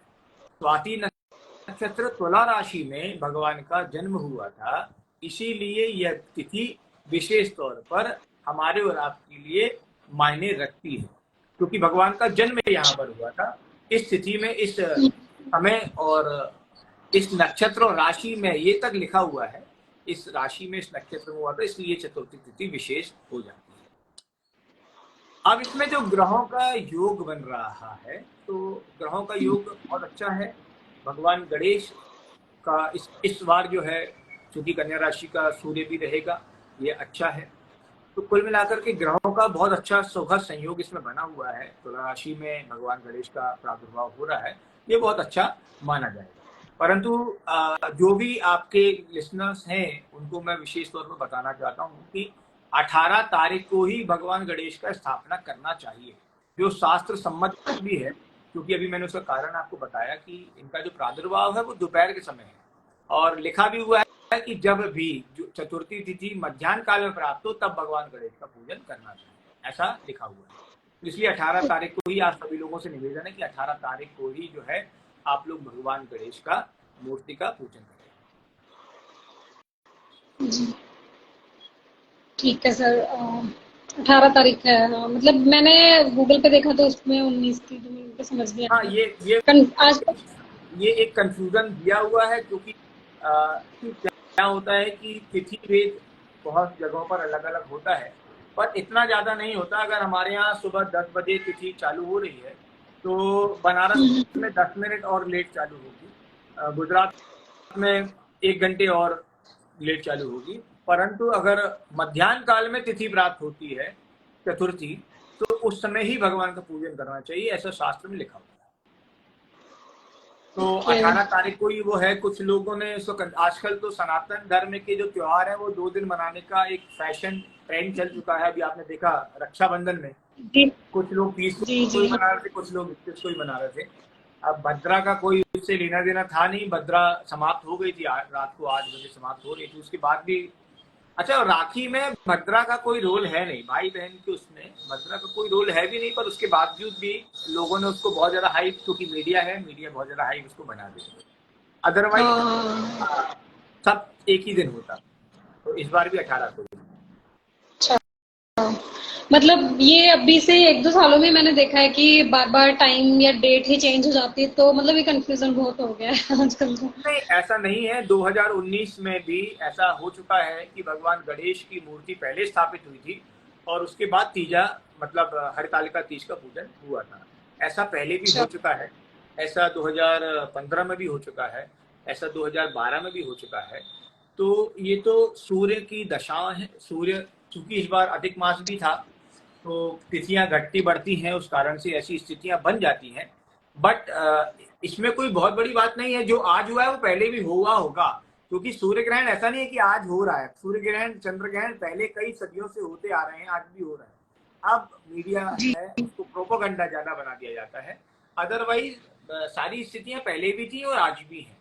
स्वाति नक्षत्र तुला राशि में भगवान का जन्म हुआ था, इसीलिए यह तिथि विशेष तौर पर हमारे और आपके लिए मायने रखती है, क्योंकि भगवान का जन्म यहाँ पर हुआ था इस तिथि में, इस समय और इस नक्षत्र और राशि में ये तक लिखा हुआ है, इस राशि में इस नक्षत्र में हुआ था, इसलिए चतुर्थी तिथि विशेष हो जाती है। अब इसमें जो ग्रहों का योग बन रहा है, तो ग्रहों का योग बहुत अच्छा है। भगवान गणेश का इस बार जो है, चूंकि कन्या राशि का सूर्य भी रहेगा, ये अच्छा है। तो कुल मिलाकर के ग्रहों का बहुत अच्छा सुखद संयोग इसमें बना हुआ है। तुला राशि में भगवान गणेश का प्रादुर्भाव हो रहा है, ये बहुत अच्छा माना जाएगा। परंतु जो भी आपके लिसनर्स हैं उनको मैं विशेष तौर पर बताना चाहता हूँ कि 18 तारीख को ही भगवान गणेश का स्थापना करना चाहिए, जो शास्त्र सम्मत भी है, क्योंकि अभी मैंने उसका कारण आपको बताया कि इनका जो प्रादुर्भाव है वो दोपहर के समय है, और लिखा भी हुआ है कि जब भी जो चतुर्थी तिथि मध्यान्ह काल में प्राप्त हो तब भगवान गणेश का पूजन करना चाहिए, ऐसा लिखा हुआ है। तो इसलिए 18 तारीख को ही आप सभी लोगों से निवेदन है कि 18 तारीख को ही जो है आप लोग भगवान गणेश का मूर्ति का पूजन करें। जी, ठीक है सर। 18 तारीख है, हाँ, मतलब मैंने गूगल पे देखा तो उसमें 19 थी, तो मेरे को समझ नहीं हाँ, आया। ये आज तक। ये एक कंफ्यूजन दिया हुआ है, क्योंकि कि क्या होता है कि तिथि भेद बहुत जगहों पर अलग अलग होता है, पर इतना ज़्यादा नहीं होता। अगर हमारे यहाँ सुबह 10 बजे तिथि चालू हो रही है, तो बनारस में 10 मिनट और लेट चालू होगी, गुजरात में 1 घंटे और लेट चालू होगी। परंतु अगर मध्याह्न काल में तिथि प्राप्त होती है, चतुर्थी, तो उस समय ही भगवान का पूजन करना चाहिए, ऐसा शास्त्र में लिखा हुआ है। तो ओके। 18 तारीख को ही वो है। कुछ लोगों ने इसको आजकल तो सनातन धर्म के जो त्योहार है वो 2 दिन मनाने का एक फैशन ट्रेंड चल चुका है। अभी आपने देखा रक्षाबंधन में जी कुछ लोग 30 जी को जी। ही मना रहे थे, कुछ लोग 31 को ही मना रहे थे। अब भद्रा का कोई उससे लेना देना था नहीं, भद्रा समाप्त हो गई थी, रात को 8 बजे समाप्त हो रही थी, उसके बाद भी। अच्छा, राखी में भद्रा का कोई रोल है नहीं, भाई बहन के उसमें भद्रा का कोई रोल है भी नहीं, पर उसके बावजूद भी लोगों ने उसको बहुत ज्यादा हाइप, क्योंकि मीडिया है, मीडिया बहुत ज्यादा हाइप उसको बना देती है। अदरवाइज हाँ। सब एक ही दिन होता, तो इस बार भी 18 को। अच्छा, मतलब ये अभी से 1-2 सालों में मैंने देखा है कि बार बार टाइम या डेट ही चेंज हो जाती है, तो मतलब ये कंफ्यूजन बहुत हो गया है आजकल तो। नहीं, ऐसा नहीं है। 2019 में भी ऐसा हो चुका है कि भगवान गणेश की मूर्ति पहले स्थापित हुई थी और उसके बाद तीजा, मतलब हरितालिका तीज का पूजन हुआ था। ऐसा पहले भी हो अच्छा। चुका है, ऐसा 2015 में भी हो चुका है, ऐसा 2012 में भी हो चुका है। तो ये तो सूर्य की दशा है। सूर्य, चूंकि इस बार अधिक मास भी था, तो तिथियां घटती बढ़ती हैं, उस कारण से ऐसी स्थितियां बन जाती हैं। बट इसमें कोई बहुत बड़ी बात नहीं है। जो आज हुआ है वो पहले भी हुआ होगा, क्योंकि सूर्य ग्रहण ऐसा नहीं है कि आज हो रहा है। सूर्य ग्रहण, चंद्र ग्रहण पहले कई सदियों से होते आ रहे हैं, आज भी हो रहा है। अब मीडिया जी है उसको प्रोपोगंडा ज्यादा बना दिया जाता है। अदरवाइज सारी स्थितियां पहले भी थी और आज भी हैं।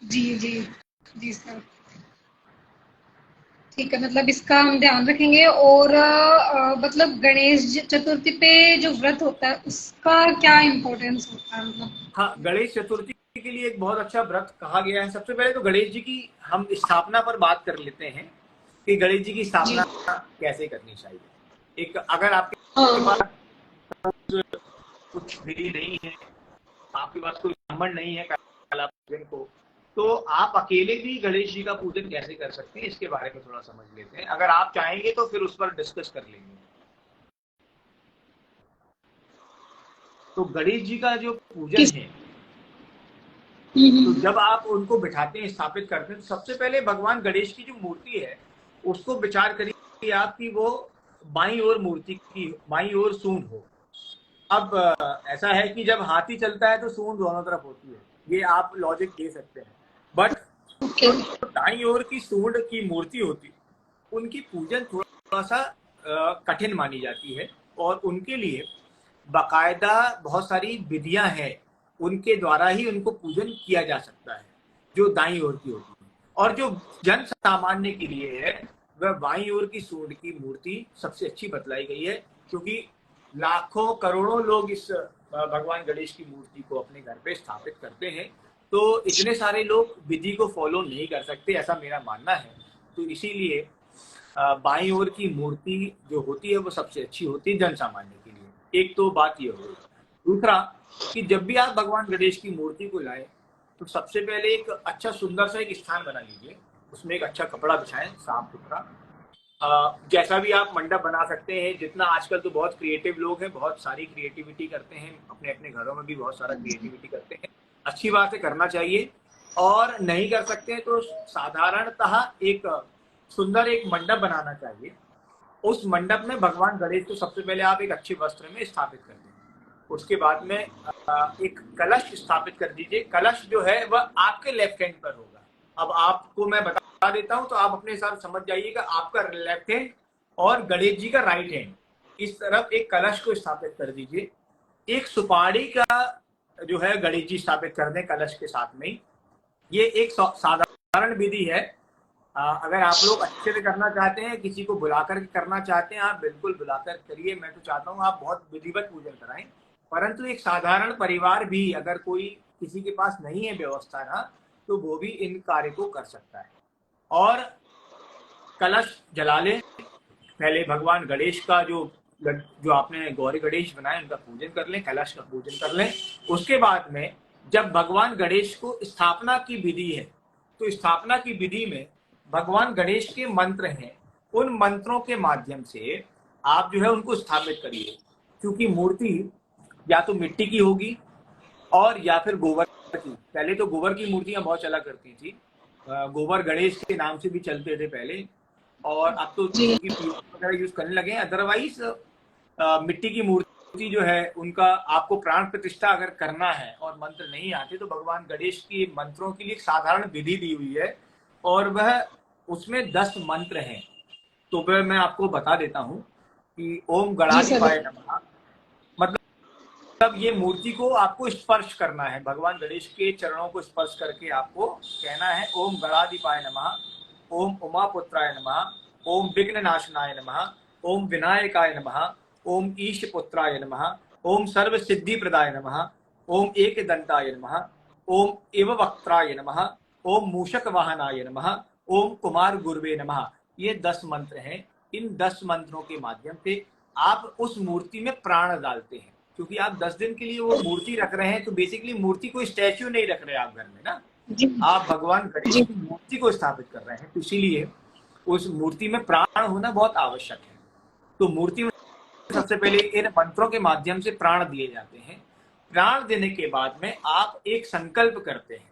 जी जी। जी सर, ठीक है, मतलब इसका हम ध्यान रखेंगे। और मतलब गणेश चतुर्थी पे जो व्रत होता है उसका क्या इम्पोर्टेंस होता है, मतलब। हाँ, गणेश चतुर्थी के लिए एक बहुत अच्छा व्रत कहा गया है। सबसे पहले तो गणेश जी की हम स्थापना पर बात कर लेते हैं कि गणेश जी की जी। स्थापना कैसे करनी चाहिए। एक, अगर आपके हाँ। पास कुछ विधि नहीं है, आपके पास कोई ब्राह्मण नहीं है कला पूजन को, तो आप अकेले भी गणेश जी का पूजन कैसे कर सकते हैं, इसके बारे में थोड़ा समझ लेते हैं। अगर आप चाहेंगे तो फिर उस पर डिस्कस कर लेंगे। तो गणेश जी का जो पूजन किस। है, तो हम्म। जब आप उनको बिठाते हैं, स्थापित करते हैं, तो सबसे पहले भगवान गणेश की जो मूर्ति है उसको विचार करिए आप कि वो बाईं ओर मूर्ति की बाईं ओर सूंड हो। अब ऐसा है कि जब हाथी चलता है तो सूंड दोनों तरफ होती है, ये आप लॉजिक दे सकते हैं। But okay. जो दाईं ओर की सूंड की मूर्ति होती, उनकी पूजन थोड़ा सा कठिन मानी जाती है, और उनके लिए बाकायदा बहुत सारी विधियां हैं, उनके द्वारा ही उनको पूजन किया जा सकता है, जो दाईं ओर की होती है। और जो जन सामान्य के लिए है, वह बाईं ओर की सूंड की मूर्ति सबसे अच्छी बतलाई गई है, क्योंकि लाखों करोड़ों लोग इस भगवान गणेश की मूर्ति को अपने घर पे स्थापित करते हैं। तो इतने सारे लोग विधि को फॉलो नहीं कर सकते, ऐसा मेरा मानना है। तो इसीलिए बाईं ओर की मूर्ति जो होती है वो सबसे अच्छी होती है जन सामान्य के लिए। एक तो बात ये हो गई। दूसरा, कि जब भी आप भगवान गणेश की मूर्ति को लाएं, तो सबसे पहले एक अच्छा सुंदर सा एक स्थान बना लीजिए, उसमें एक अच्छा कपड़ा बिछाएं, साफ सुथरा। जैसा भी आप मंडप बना सकते हैं, जितना आजकल तो बहुत क्रिएटिव लोग हैं, बहुत सारी क्रिएटिविटी करते हैं, अपने अपने घरों में भी बहुत सारा क्रिएटिविटी करते हैं। अच्छी बात है, करना चाहिए। और नहीं कर सकते हैं तो साधारणतः एक सुंदर एक मंडप बनाना चाहिए। उस मंडप में भगवान गणेश को सबसे पहले आप एक अच्छे वस्त्र में स्थापित कर दें। उसके बाद में एक कलश स्थापित कर दीजिए। कलश जो है वह आपके लेफ्ट हैंड पर होगा। अब आपको मैं बता देता हूं, तो आप अपने हिसाब से समझ जाइएगा। आपका लेफ्ट हैंड और गणेश जी का राइट हैंड, इस तरफ एक कलश को स्थापित कर दीजिए। एक सुपारी का जो है गणेश जी स्थापित कर दें कलश के साथ में। ये एक साधारण विधि है। अगर आप लोग अच्छे से करना चाहते हैं, किसी को बुलाकर करना चाहते हैं, आप बिल्कुल बुलाकर करिए। मैं तो चाहता हूँ आप बहुत विधिवत पूजन कराएं। परंतु एक साधारण परिवार भी, अगर कोई किसी के पास नहीं है व्यवस्था ना, तो वो भी इन कार्य को कर सकता है। और कलश जला लें। पहले भगवान गणेश का जो आपने गौरी गणेश बनाए उनका पूजन कर लें, कलश का पूजन कर लें। उसके बाद में जब भगवान गणेश को स्थापना की विधि है, तो स्थापना की विधि में भगवान गणेश के मंत्र हैं, उन मंत्रों के माध्यम से आप जो है उनको स्थापित करिए। क्योंकि मूर्ति या तो मिट्टी की होगी और या फिर गोबर की। पहले तो गोबर की मूर्तियां बहुत चला करती थी, गोबर गणेश के नाम से भी चलते थे पहले, और अब तो जी क्योंकि पीओपी वगैरह यूज करने लगे हैं। अदरवाइज मिट्टी की मूर्ति जो है उनका आपको प्राण प्रतिष्ठा अगर करना है और मंत्र नहीं आते, तो भगवान गणेश की मंत्रों के लिए एक साधारण विधि दी हुई है, और वह उसमें 10 मंत्र हैं। तो वह मैं आपको बता देता हूँ कि ओम जी सर। गणाधिपाय नमः, मतलब ये मूर्ति को आपको स्पर्श करना है, भगवान गणेश के चरणों को स्पर्श करके आपको कहना है ओम गणाधिपाय नमः, ओम उमापुत्राय नमः, ओम विघ्ननाशनाय नमः, ओम विनायकाय नमः, ओम ईशपुत्राय नमः, ओम सर्व सिद्धि प्रदाय नमः, ओम एकदंताय नमः, ओम एववक्त्राय नमः, ओम मूषक वाहनाय नमः, ओम कुमार गुरुवे नमः। ये 10 मंत्र हैं। इन 10 मंत्रों के माध्यम से आप उस मूर्ति में प्राण डालते हैं। क्योंकि आप 10 दिन के लिए वो मूर्ति रख रहे हैं, तो बेसिकली मूर्ति को स्टैच्यू नहीं रख रहे आप घर में ना, जी आप भगवान गणेश जी की मूर्ति को स्थापित कर रहे हैं, तो इसीलिए उस मूर्ति में प्राण होना बहुत आवश्यक है। तो मूर्ति में सबसे पहले इन मंत्रों के माध्यम से प्राण दिए जाते हैं। प्राण देने के बाद में आप एक संकल्प करते हैं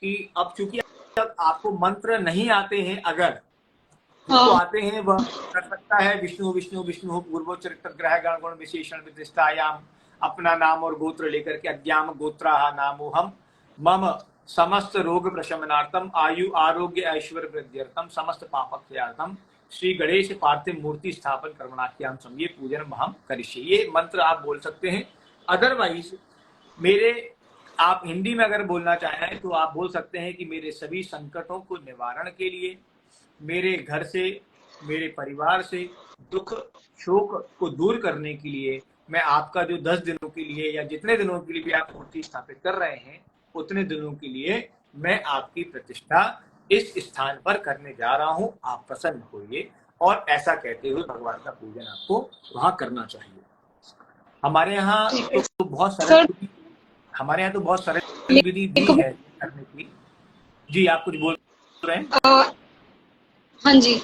कि अब चूंकि जब आपको मंत्र नहीं आते हैं, अगर जिसको हाँ आते हैं वह कर सकता है विष्णु विष्णु विष्णु पूर्वोच्चरित ग्रह गण गुण विशेषण विशिष्टायाम, अपना नाम और गोत्र लेकर के अद्याम गोत्रा नामो हम मम समस्त रोग प्रशमनार्थम आयु आरोग्य ऐश्वर्य वृद्ध्यर्थम समस्त पापक्षयार्थम श्री गणेश पार्थिव मूर्ति स्थापन कर्मणाख्याम समये पूजन हम करिष्ये। ये मंत्र आप बोल सकते हैं। अदरवाइज मेरे आप हिंदी में अगर बोलना चाहें तो आप बोल सकते हैं कि मेरे सभी संकटों को निवारण के लिए, मेरे घर से, मेरे परिवार से दुख शोक को दूर करने के लिए, मैं आपका जो 10 दिनों के लिए या जितने दिनों के लिए भी आप मूर्ति स्थापित कर रहे हैं, उतने दिनों के लिए मैं आपकी प्रतिष्ठा इस स्थान पर करने जा रहा हूं, आप प्रसन्न होइए। और ऐसा कहते हुए भगवान का पूजन आपको वहां करना चाहिए। हमारे यहाँ तो बहुत सर, सरल हमारे यहाँ तो बहुत सरल विधि दी है करने की। जी आप कुछ बोल रहे हैं? हाँ जी,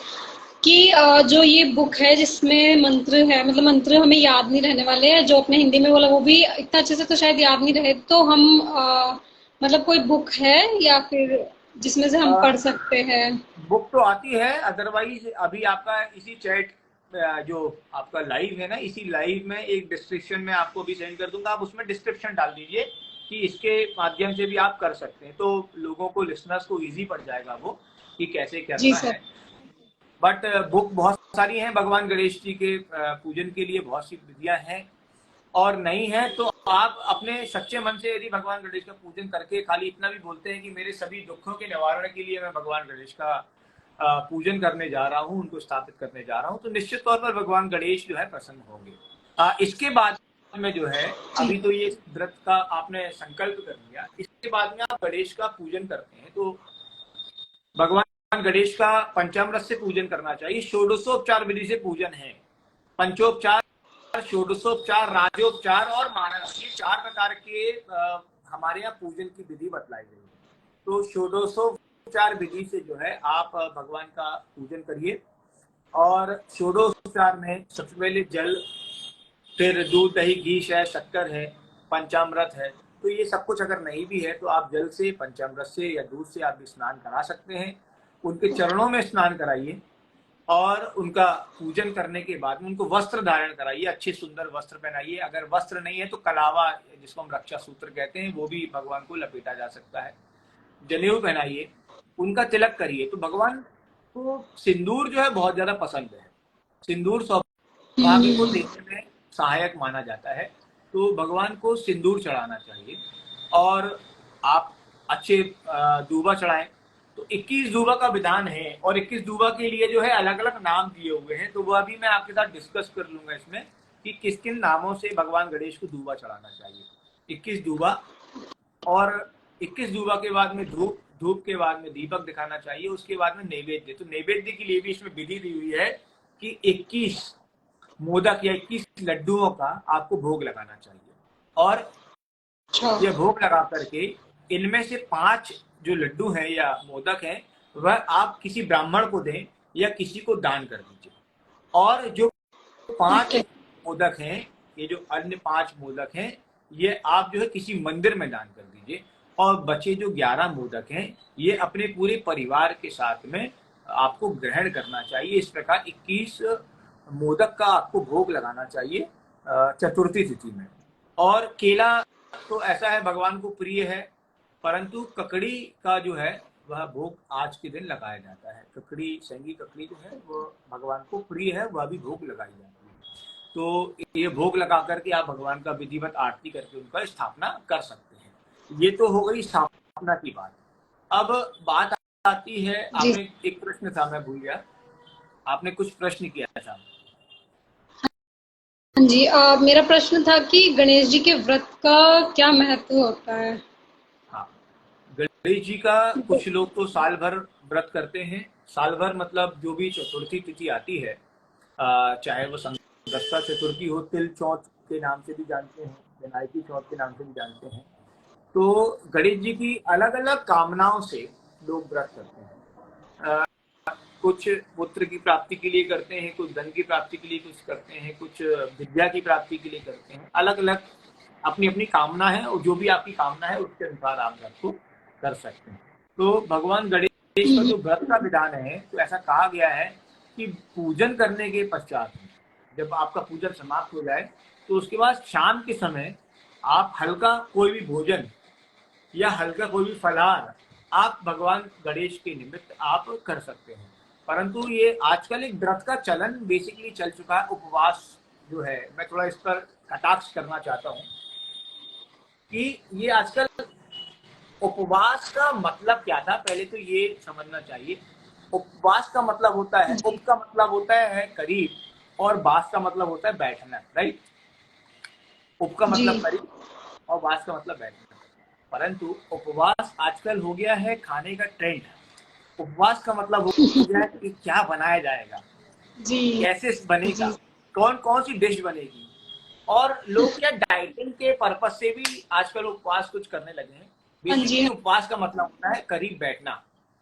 कि जो ये बुक है जिसमें मंत्र है, मतलब मंत्र हमें याद नहीं रहने वाले हैं, जो अपने हिंदी में बोला वो भी इतना अच्छे से तो शायद याद नहीं रहे, तो हम मतलब कोई बुक है या फिर जिसमें से हम पढ़ सकते हैं? बुक तो आती है, अदरवाइज अभी आपका इसी चैट जो आपका लाइव है ना, इसी लाइव में एक डिस्क्रिप्शन में आपको भी सेंड कर दूंगा, आप उसमें डिस्क्रिप्शन डाल दीजिए कि इसके माध्यम से भी आप कर सकते हैं, तो लोगों को, लिसनर्स को इजी पड़ जाएगा वो कि कैसे करना है। बट बुक बहुत सारी हैं भगवान गणेश जी के पूजन के लिए, बहुत सी विधियां हैं, और नहीं है तो आप अपने सच्चे मन से यदि भगवान गणेश का पूजन करके खाली इतना भी बोलते हैं कि मेरे सभी दुखों के निवारण के लिए मैं भगवान गणेश का पूजन करने जा रहा हूँ, उनको स्थापित करने जा रहा हूँ, तो निश्चित तौर पर भगवान गणेश जो है प्रसन्न होंगे। इसके बाद में जो है, अभी तो ये व्रत का आपने संकल्प कर लिया, इसके बाद में आप गणेश का पूजन करते हैं, तो भगवान गणेश का पंचामृत से पूजन करना चाहिए। षोडशोपचार विधि से पूजन है, पंचोपचार, षोडशोपचार, राजोपचार और मानस, ये 4 प्रकार के हमारे यहाँ पूजन की विधि बतलाई गई है। तो षोडशोपचार विधि से जो है आप भगवान का पूजन करिए। और षोडशोपचार में सबसे पहले जल, फिर दूध दही घी शहद शक्कर है, पंचामृत है, तो ये सब कुछ अगर नहीं भी है तो आप जल से, पंचामृत से या दूध से आप भी स्नान करा सकते हैं। उनके चरणों में स्नान कराइए और उनका पूजन करने के बाद में उनको वस्त्र धारण कराइए, अच्छे सुंदर वस्त्र पहनाइए। अगर वस्त्र नहीं है तो कलावा, जिसको हम रक्षा सूत्र कहते हैं, वो भी भगवान को लपेटा जा सकता है। जनेऊ पहनाइए, उनका तिलक करिए। तो भगवान को सिंदूर जो है बहुत ज्यादा पसंद है, सिंदूर सौभाग्य को देने में सहायक माना जाता है, तो भगवान को सिंदूर चढ़ाना चाहिए। और आप अच्छे दूबा चढ़ाएं। तो 21 दूबा का विधान है, और 21 दूबा के लिए जो है अलग अलग नाम दिए हुए हैं, तो वह भी मैं आपके साथ डिस्कस कर लूंगा इसमें कि किस किन नामों से भगवान गणेश को दूबा चढ़ाना चाहिए। 21 दूबा, और 21 दूबा के बाद में धूप धूप के बाद में दीपक दिखाना चाहिए, उसके बाद में नैवेद्य। तो नैवेद्य के लिए भी इसमें विधि दी हुई है कि 21 मोदक या 21 लड्डुओं का आपको भोग लगाना चाहिए, और ये भोग लगा करके इनमें से 5 जो लड्डू हैं या मोदक हैं वह आप किसी ब्राह्मण को दें या किसी को दान कर दीजिए। और जो 5 मोदक हैं, ये जो अन्य 5 मोदक हैं, ये आप जो है किसी मंदिर में दान कर दीजिए। और बचे जो 11 मोदक हैं ये अपने पूरे परिवार के साथ में आपको ग्रहण करना चाहिए। इस प्रकार 21 मोदक का आपको भोग लगाना चाहिए चतुर्थी तिथि में। और केला तो ऐसा है भगवान को प्रिय है, परंतु ककड़ी का जो है वह भोग आज के दिन लगाया जाता है। ककड़ी, सेंगी ककड़ी जो है वो भगवान को प्रिय है, वह भी भोग लगाई जाती है। तो ये भोग लगा करके आप भगवान का विधिवत आरती करके उनका स्थापना कर सकते हैं। ये तो हो गई स्थापना की बात। अब बात आती है, आपने एक प्रश्न था, मैं भूल गया, आपने कुछ प्रश्न किया था। हाँ जी, मेरा प्रश्न था कि गणेश जी के व्रत का क्या महत्व होता है। हाँ, गणेश जी का कुछ लोग तो साल भर व्रत करते हैं। साल भर मतलब जो भी चतुर्थी तिथि आती है, चाहे वो संकष्टा चतुर्थी हो, तिल चौथ के नाम से भी जानते हैं, विनायकी चौथ के नाम से भी जानते हैं। तो गणेश जी की अलग अलग कामनाओं से लोग व्रत करते हैं। कुछ पुत्र की प्राप्ति के लिए करते हैं, कुछ धन की प्राप्ति के लिए कुछ करते हैं, कुछ विद्या की प्राप्ति के लिए करते हैं। अलग अलग अपनी अपनी कामना है, और जो भी आपकी कामना है उसके अनुसार आप व्रत को कर सकते हैं। तो भगवान गणेश का जो व्रत का विधान है, तो ऐसा कहा गया है कि पूजन करने के पश्चात जब आपका पूजन समाप्त हो जाए तो उसके बाद शाम के समय आप हल्का कोई भी भोजन या हल्का कोई भी फलाहार आप भगवान गणेश के निमित्त आप कर सकते हैं। परंतु ये आजकल एक व्रत का चलन बेसिकली चल चुका है, उपवास जो है। मैं थोड़ा इस पर कटाक्ष करना चाहता हूँ कि ये आजकल उपवास का मतलब क्या था, पहले तो ये समझना चाहिए। उपवास का मतलब होता है, उप का मतलब होता है करीब, और वास का मतलब होता है बैठना, राइट। उप का मतलब करीब और वास का मतलब बैठना। परंतु उपवास आजकल हो गया है खाने का ट्रेंड। उपवास का मतलब हो गया है कि क्या बनाया जाएगा, कैसे बनेगा, कौन कौन सी डिश बनेगी। और लोग क्या डाइटिंग के पर्पज से भी आजकल उपवास कुछ करने लगे हैं। बेसिकली उपवास का मतलब होता है करीब बैठना।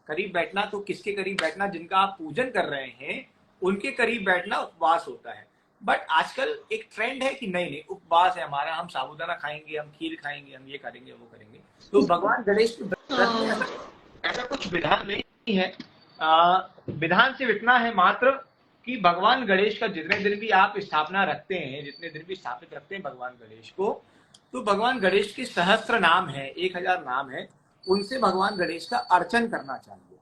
करीब बैठना तो किसके करीब बैठना, जिनका आप पूजन कर रहे हैं उनके करीब बैठना उपवास होता है। बट आजकल एक ट्रेंड है कि नहीं नहीं उपवास है हमारा, हम साबूदाना खाएंगे, हम खीर खाएंगे, हम ये करेंगे वो करेंगे। तो भगवान गणेश के व्रत में ऐसा कुछ विधान नहीं है। विधान सिर्फ इतना है मात्र कि भगवान गणेश का जितने दिन भी आप स्थापना रखते हैं, जितने दिन भी स्थापित रखते हैं भगवान गणेश को, तो भगवान गणेश के सहस्त्र नाम है, 1000 नाम है, उनसे भगवान गणेश का अर्चन करना चाहिए।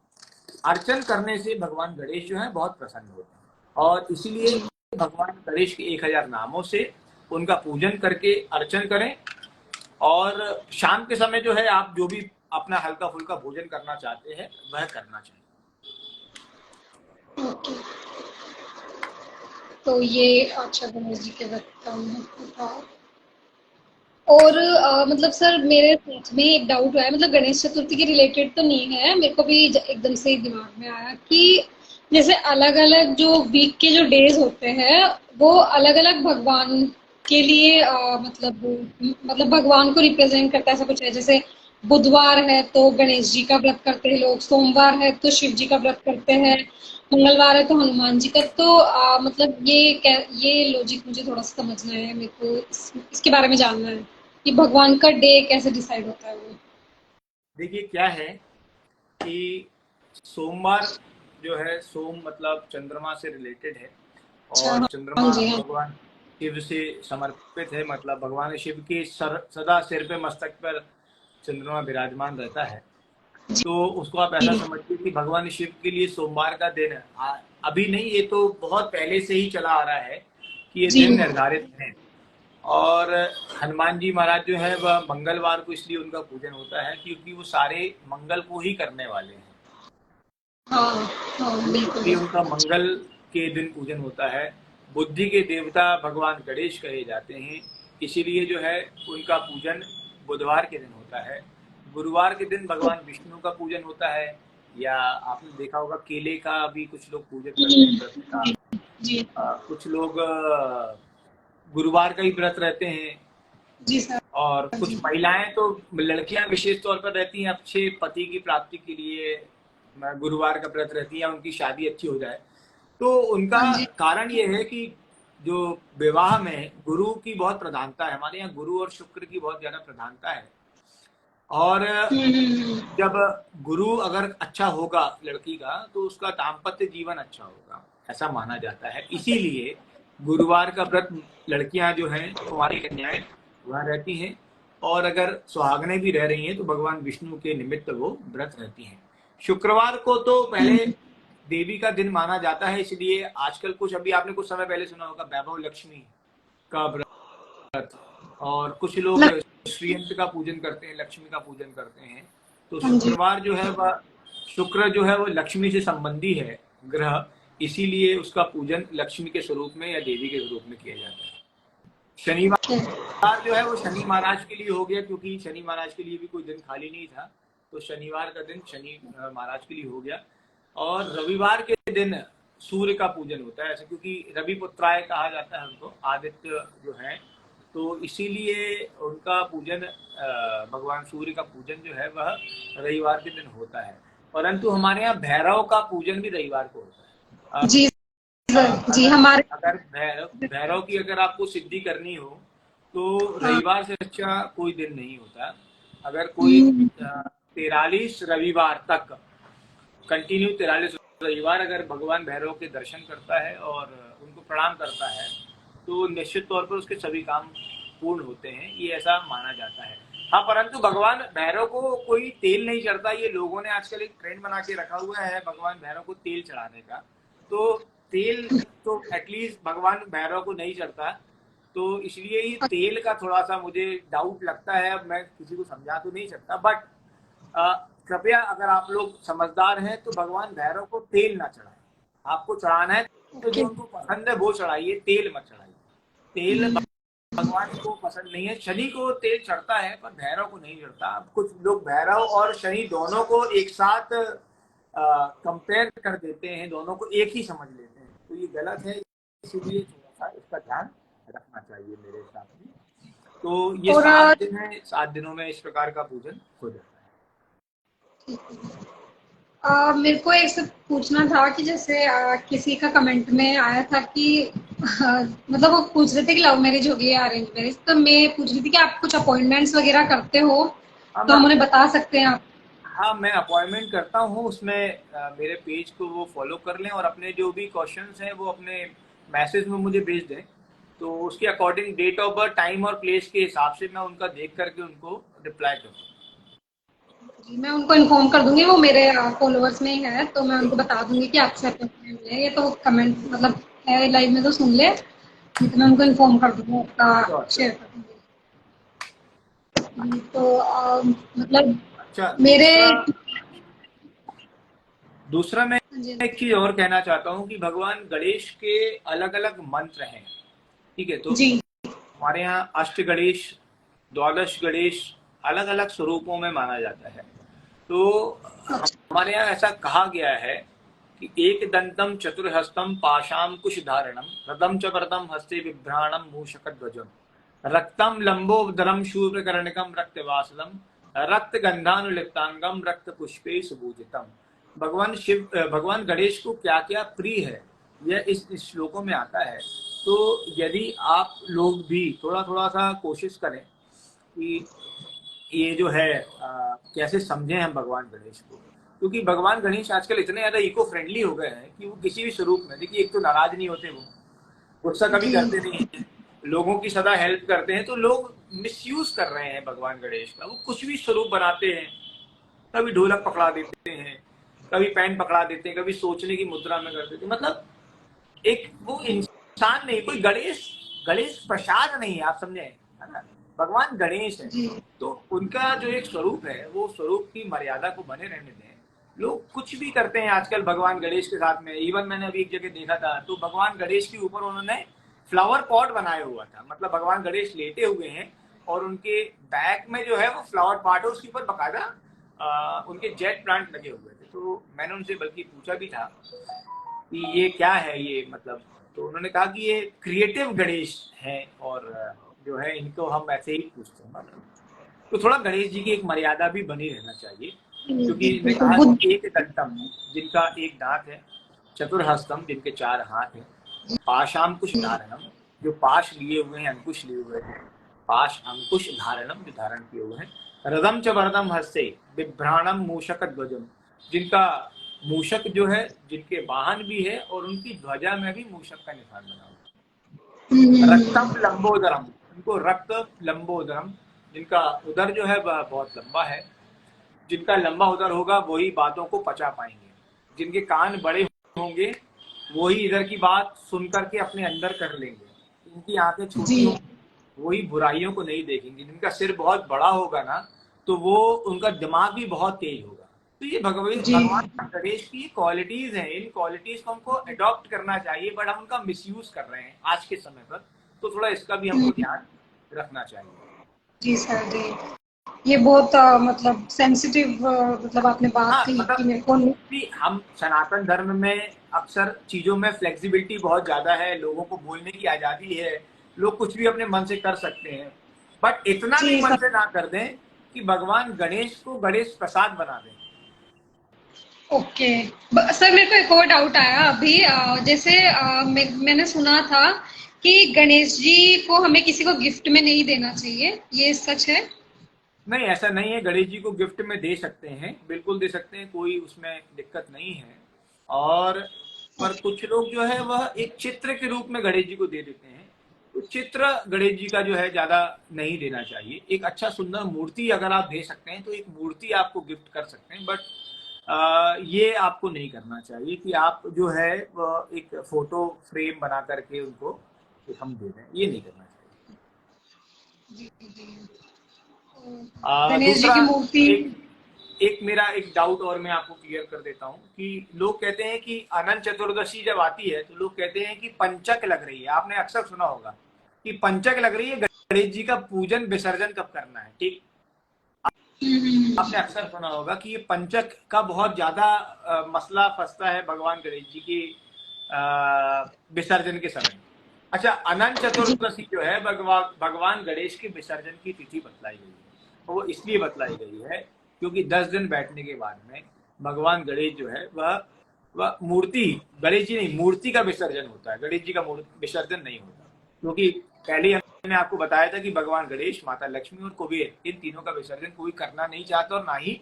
अर्चन करने से भगवान गणेश जो है बहुत प्रसन्न होते हैं, और इसीलिए भगवान गणेश के 1000 नामों से उनका पूजन करके अर्चन करें। और शाम के समय जो है आप जो भी अपना हल्का फुल्का भोजन करना चाहते हैं वह करना चाहिए। तो ये अच्छा गणेश जी के व्रत का महत्व था। और मतलब सर मेरे साथ में एक डाउट है, मतलब गणेश चतुर्थी के रिलेटेड तो नहीं है, मेरे को भी एकदम से दिमाग में आया कि जैसे अलग अलग जो वीक के जो डेज होते हैं वो अलग अलग भगवान के लिए मतलब भगवान को रिप्रेजेंट करता है, ऐसा कुछ है। जैसे बुधवार है तो गणेश जी का व्रत करते हैं लोग, सोमवार है तो शिव जी का व्रत करते हैं, मंगलवार है तो हनुमान जी का। तो मतलब ये लॉजिक मुझे थोड़ा सा समझना है, मेरे को इसके बारे में जानना है कि भगवान का डे कैसे डिसाइड होता है वो। देखिए क्या है कि सोमवार जो है, सोम मतलब चंद्रमा से रिलेटेड है, और चंद्रमा भगवान शिव से समर्पित है। मतलब भगवान शिव के सदा सिर पे मस्तक पर चंद्रमा विराजमान रहता है। तो उसको आप ऐसा समझिए कि भगवान शिव के लिए सोमवार का दिन अभी नहीं, ये तो बहुत पहले से ही चला आ रहा है कि ये दिन निर्धारित है। और हनुमान जी महाराज जो है वह मंगलवार को इसलिए उनका पूजन होता है क्योंकि वो सारे मंगल को ही करने वाले हैं। इसलिए उनका मंगल के दिन पूजन होता है। बुद्धि के देवता भगवान गणेश कहे जाते हैं, इसीलिए जो है उनका पूजन बुधवार के दिन होता है। गुरुवार के दिन भगवान विष्णु का पूजन होता है, या आपने देखा होगा केले का भी कुछ लोग पूजन करते हैं व्रत का। जी कुछ लोग गुरुवार का ही व्रत रहते हैं, जी सर। और कुछ जी महिलाएं तो, लड़कियां विशेष तौर पर रहती हैं अच्छे पति की प्राप्ति के लिए गुरुवार का व्रत रहती है, उनकी शादी अच्छी हो जाए। तो उनका हाँ जी। कारण ये है कि जो विवाह में गुरु की बहुत प्रधानता है, हमारे यहाँ गुरु और शुक्र की बहुत ज्यादा प्रधानता है। और जब गुरु अगर अच्छा होगा लड़की का, तो उसका दाम्पत्य जीवन अच्छा होगा, ऐसा माना जाता है। इसीलिए गुरुवार का व्रत लड़कियां जो हैं, कुंवारी कन्याएं, वह रहती हैं, और अगर सुहागनें भी रह रही हैं तो भगवान विष्णु के निमित्त वो व्रत रहती हैं। शुक्रवार को तो पहले देवी का दिन माना जाता है, इसलिए आजकल कुछ, अभी आपने कुछ समय पहले सुना होगा वैभव लक्ष्मी का व्रत, और कुछ लोग श्रीयंत्र का पूजन करते हैं, लक्ष्मी का पूजन करते हैं। तो हाँ जी। शुक्रवार जो है वह, शुक्र जो है वो लक्ष्मी से संबंधी है ग्रह, इसीलिए उसका पूजन लक्ष्मी के स्वरूप में या देवी के स्वरूप में किया जाता है। शनिवार जो है वो शनि महाराज के लिए हो गया, क्योंकि शनि महाराज के लिए भी कोई दिन खाली नहीं था, तो शनिवार का दिन शनि महाराज के लिए हो गया। और रविवार के दिन सूर्य का पूजन होता है, ऐसे क्योंकि रवि पुत्राय कहा जाता है उनको, आदित्य जो है, तो इसीलिए उनका पूजन, भगवान सूर्य का पूजन जो है वह रविवार के दिन होता है। परंतु हमारे यहाँ भैरव का पूजन भी रविवार को होता है। जी सर। जी हमारे अगर भैरव की अगर आपको सिद्धि करनी हो, तो रविवार से अच्छा कोई दिन नहीं होता। अगर कोई 43 रविवार तक कंटिन्यू 43 रविवार अगर भगवान भैरव के दर्शन करता है और उनको प्रणाम करता है, तो निश्चित तौर पर उसके सभी काम पूर्ण होते हैं, ये ऐसा माना जाता है। हाँ, परंतु भगवान भैरव को कोई तेल नहीं चढ़ता। ये लोगों ने आजकल एक ट्रेंड बना के रखा हुआ है भगवान भैरव को तेल चढ़ाने का। तो तेल तो एटलीस्ट भगवान भैरव को नहीं चढ़ता, तो इसलिए ही तेल का थोड़ा सा मुझे डाउट लगता है। अब मैं किसी को समझा तो नहीं सकता, बट कृपया अगर आप लोग समझदार हैं तो भगवान भैरव को तेल ना चढ़ाएं। आपको चढ़ाना है तो जो उनको पसंद है वो चढ़ाइए, तेल मत चढ़ाइए। तेल भगवान को पसंद नहीं है। शनि को तेल चढ़ता है पर भैरव को नहीं चढ़ता। कुछ लोग भैरव और शनि दोनों को एक साथ कंपेयर कर देते हैं, दोनों को एक ही समझ लेते हैं, तो ये गलत है। इसीलिए थोड़ा सा इसका ध्यान रखना चाहिए मेरे हिसाब से। तो ये 7 दिन है, 7 दिनों में इस प्रकार का पूजन हो जाता है। मेरे को एक सब पूछना था कि जैसे किसी का कमेंट में आया था कि मतलब वो पूछ रहे थे कि लव मैरिज होगी या अरेंज मैरिज, तो मैं पूछ रही थी कि आप कुछ अपॉइंटमेंट्स वगैरह करते हो तो हम उन्हें बता सकते हैं आप? हाँ, मैं अपॉइंटमेंट करता हूँ, उसमें मेरे पेज को वो फॉलो कर लें और अपने जो भी क्वेश्चंस हैं वो अपने मैसेज में मुझे भेज दें, तो उसके according date of birth, time और प्लेस के हिसाब से मैं उनका देख करके उनको रिप्लाई करूँगा। जी, मैं उनको इन्फॉर्म कर दूंगी, वो मेरे फॉलोअर्स में ही है, तो मैं उनको बता दूंगी कि आपसे अपॉइंटमेंट ले। ये तो कमेंट मतलब है लाइव में तो सुन ले, तो मैं उनको इन्फॉर्म कर दूंगी, आपका शेयर कर दूंगी। तो मतलब अच्छा, मेरे दूसरा मैं एक चीज और कहना चाहता हूँ कि भगवान गणेश के अलग अलग मंत्र हैं, ठीक है? तो हमारे यहाँ अष्ट गणेश, द्वादश गणेश अलग अलग स्वरूपों में माना जाता है। तो हमारे यहाँ ऐसा कहा गया है कि एक दंतम चतुर्हस्तम पाशाम कुशधारणम रथम च वरदम हस्ते बिभ्राणम मूषकध्वजम रक्तम लंबोदरम शूर्पकर्णिकम रक्तवासलम रक्त गंधानुलिप्तांगम रक्त पुष्पे सुपूजितम। भगवान गणेश को क्या क्या प्रिय है यह इस श्लोकों में आता है। तो यदि आप लोग भी थोड़ा थोड़ा सा कोशिश करें कि ये जो है कैसे समझें हम भगवान गणेश को, क्योंकि भगवान गणेश आजकल इतने ज्यादा इको फ्रेंडली हो गए हैं कि वो किसी भी स्वरूप में, देखिए, एक तो नाराज नहीं होते, वो गुस्सा कभी करते नहीं है, लोगों की सदा हेल्प करते हैं। तो लोग मिसयूज कर रहे हैं भगवान गणेश का, वो कुछ भी स्वरूप बनाते हैं, कभी ढोलक पकड़ा देते हैं, कभी पेन पकड़ा देते हैं, कभी सोचने की मुद्रा में कर देते हैं। मतलब एक वो इंसान नहीं, कोई गणेश प्रसाद नहीं है, आप समझे, है ना? भगवान गणेश है, तो उनका जो एक स्वरूप है वो स्वरूप की मर्यादा को बने रहने दें। लोग कुछ भी करते हैं आजकल भगवान गणेश के साथ में। इवन मैंने अभी एक जगह देखा था, तो भगवान गणेश के ऊपर उन्होंने फ्लावर पॉट बनाया हुआ था, मतलब भगवान गणेश लेटे हुए हैं और उनके बैक में जो है वो फ्लावर पॉट है, उसके ऊपर बकायदा उनके जेट प्लांट लगे हुए थे। तो मैंने उनसे बल्कि पूछा भी था कि ये क्या है ये, मतलब, तो उन्होंने कहा कि ये क्रिएटिव गणेश हैं और जो है इनको हम ऐसे ही पूछते हैं। तो थोड़ा गणेश जी की एक मर्यादा भी बनी रहना चाहिए, क्योंकि इन्होंने बिल्कुल कहा बुद्ध। कि एक दंतम, जिनका एक दांत है, चतुर्हस्तम, जिनके 4 हाथ हैं, पाशांकुश धारणम, जो पाश लिए हुए हैं, अंकुश लिए हुए हैं, पाश अंकुश धारणम, जो धारण किए हुए हैं, रदम च वरदम हस्ते बिभ्राणम मूषक ध्वजम, जिनका मूषक जो है, जिनके वाहन भी है और उनकी ध्वजा में भी मूषक का निशान बना हुआ है, रक्तम लंबोदरम, उनको रक्त लंबोदरम, जिनका उदर जो है वह बहुत लंबा है, जिनका लंबा उदर होगा वही बातों को पचा पाएंगे, जिनके कान बड़े होंगे वही इधर की बात सुन करके अपने अंदर कर लेंगे, जिनकी आंखें छोटी जी होंगी वही बुराइयों को नहीं देखेंगे, जिनका सिर बहुत बड़ा होगा ना तो वो उनका दिमाग भी बहुत तेज होगा। तो ये जी भगवान गणेश की क्वालिटीज हैं, इन क्वालिटीज को हमको अडॉप्ट करना चाहिए, बट हम उनका मिसयूज कर रहे हैं आज के समय पर, तो थोड़ा इसका भी हमको ध्यान रखना चाहिए। जी सर जी। ये बहुत मतलब सेंसिटिव मतलब आपने बात हाँ, कही कि मतलब मेरे को कि हम सनातन धर्म में अक्सर चीजों में फ्लेक्सिबिलिटी बहुत ज्यादा है, लोगों को बोलने की आजादी है, लोग कुछ भी अपने मन से कर सकते हैं, बट इतना भी जी मन सर। से ना कर दें कि भगवान गणेश को गणेश प्रसाद बना दें। ओके। सर मेरे को एक और डाउट आया अभी जैसे मैंने सुना था कि गणेश जी को हमें किसी को गिफ्ट में नहीं देना चाहिए, ये सच है? नहीं, ऐसा नहीं है, गणेश जी को गिफ्ट में दे सकते हैं, बिल्कुल दे सकते हैं, कोई उसमें दिक्कत नहीं है। और पर कुछ लोग जो है वह एक चित्र के रूप में गणेश जी को दे देते हैं, तो चित्र गणेश जी का जो है ज्यादा नहीं देना चाहिए। एक अच्छा सुंदर मूर्ति अगर आप दे सकते हैं तो एक मूर्ति आपको गिफ्ट कर सकते हैं, बट ये आपको नहीं करना चाहिए कि आप जो है वह एक फोटो फ्रेम बना करके उनको हम दे दें, ये नहीं करना चाहिए। जी जी। गणेश जी दूसरा, की मूर्ति। एक एक मेरा एक डाउट और मैं आपको क्लियर कर देता हूँ कि लोग कहते हैं कि अनंत चतुर्दशी जब आती है तो लोग कहते हैं कि पंचक लग रही है। आपने अक्सर सुना होगा कि पंचक लग रही है, गणेश जी का पूजन विसर्जन कब करना है, ठीक। आपने अक्सर सुना होगा कि ये पंचक का बहुत ज्यादा मसला फंसता है भगवान गणेश जी की विसर्जन के समय। अच्छा, अनंत जी चतुर्दशी जो है भगवान गणेश के विसर्जन की तिथि बतलाई गई है। वो इसलिए बतलाई गई है क्योंकि 10 दिन बैठने के बाद में भगवान गणेश जो है वह मूर्ति, गणेश जी नहीं, मूर्ति का विसर्जन होता है, गणेश जी का विसर्जन नहीं होता। क्योंकि पहले मैंने आपको बताया था कि भगवान गणेश, माता लक्ष्मी और कुबेर, इन तीनों का विसर्जन कोई करना नहीं चाहता और ना ही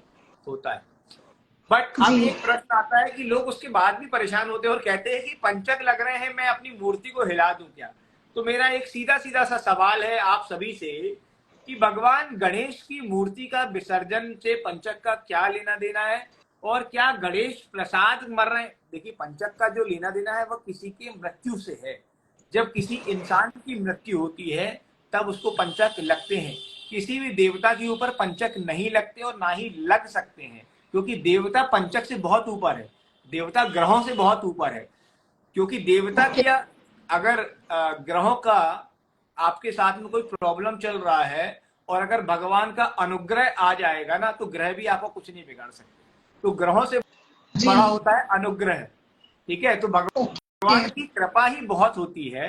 होता है। बट अब जी एक प्रश्न आता है कि लोग उसके बाद भी परेशान होते हैं और कहते हैं कि पंचक लग रहे हैं, मैं अपनी मूर्ति को हिला दूं क्या? तो मेरा एक सीधा सीधा सा सवाल है आप सभी से कि भगवान गणेश की मूर्ति का विसर्जन से पंचक का क्या लेना देना है, और क्या गणेश प्रसाद मर रहे हैं? देखिए, पंचक का जो लेना देना है वह किसी की मृत्यु से है। जब किसी इंसान की मृत्यु होती है तब उसको पंचक लगते हैं। किसी भी देवता के ऊपर पंचक नहीं लगते और ना ही लग सकते हैं, क्योंकि देवता पंचक से बहुत ऊपर है, देवता ग्रहों से बहुत ऊपर है। क्योंकि देवता ओके। की अगर ग्रहों का आपके साथ में कोई प्रॉब्लम चल रहा है और अगर भगवान का अनुग्रह आ जाएगा ना तो ग्रह भी आपको कुछ नहीं बिगाड़ सकते। तो ग्रहों से जी बड़ा होता है अनुग्रह, ठीक है। तो ओके। भगवान की कृपा ही बहुत होती है।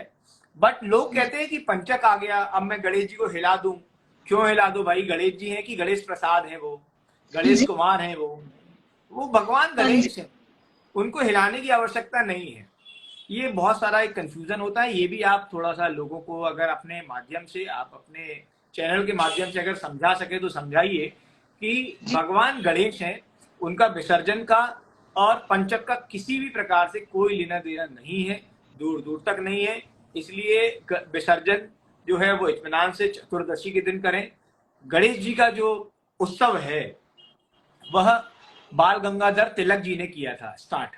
बट लोग कहते हैं कि पंचक आ गया, अब मैं गणेश जी को हिला दूं। क्यों हिला दूं भाई? गणेश जी हैं कि गणेश प्रसाद है, वो गणेश जी कुमार है, वो भगवान हाँ जी। गणेश है, उनको हिलाने की आवश्यकता नहीं है। ये बहुत सारा एक कंफ्यूजन होता है, ये भी आप थोड़ा सा लोगों को अगर अपने माध्यम से, आप अपने चैनल के माध्यम से अगर समझा सके तो समझाइए कि जी भगवान गणेश हैं, उनका विसर्जन का और पंचक का किसी भी प्रकार से कोई लेना देना नहीं है, दूर दूर तक नहीं है। इसलिए विसर्जन जो है वो इत्मीनान से चतुर्दशी के दिन करें। गणेश जी का जो उत्सव है वह बाल गंगाधर तिलक जी ने किया था स्टार्ट,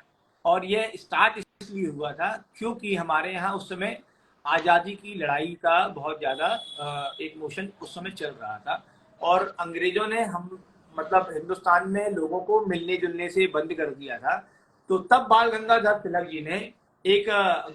और यह स्टार्ट इसलिए हुआ था क्योंकि हमारे यहाँ उस समय आज़ादी की लड़ाई का बहुत ज़्यादा एक मोशन उस समय चल रहा था, और अंग्रेजों ने हम मतलब हिंदुस्तान में लोगों को मिलने जुलने से बंद कर दिया था। तो तब बाल गंगाधर तिलक जी ने एक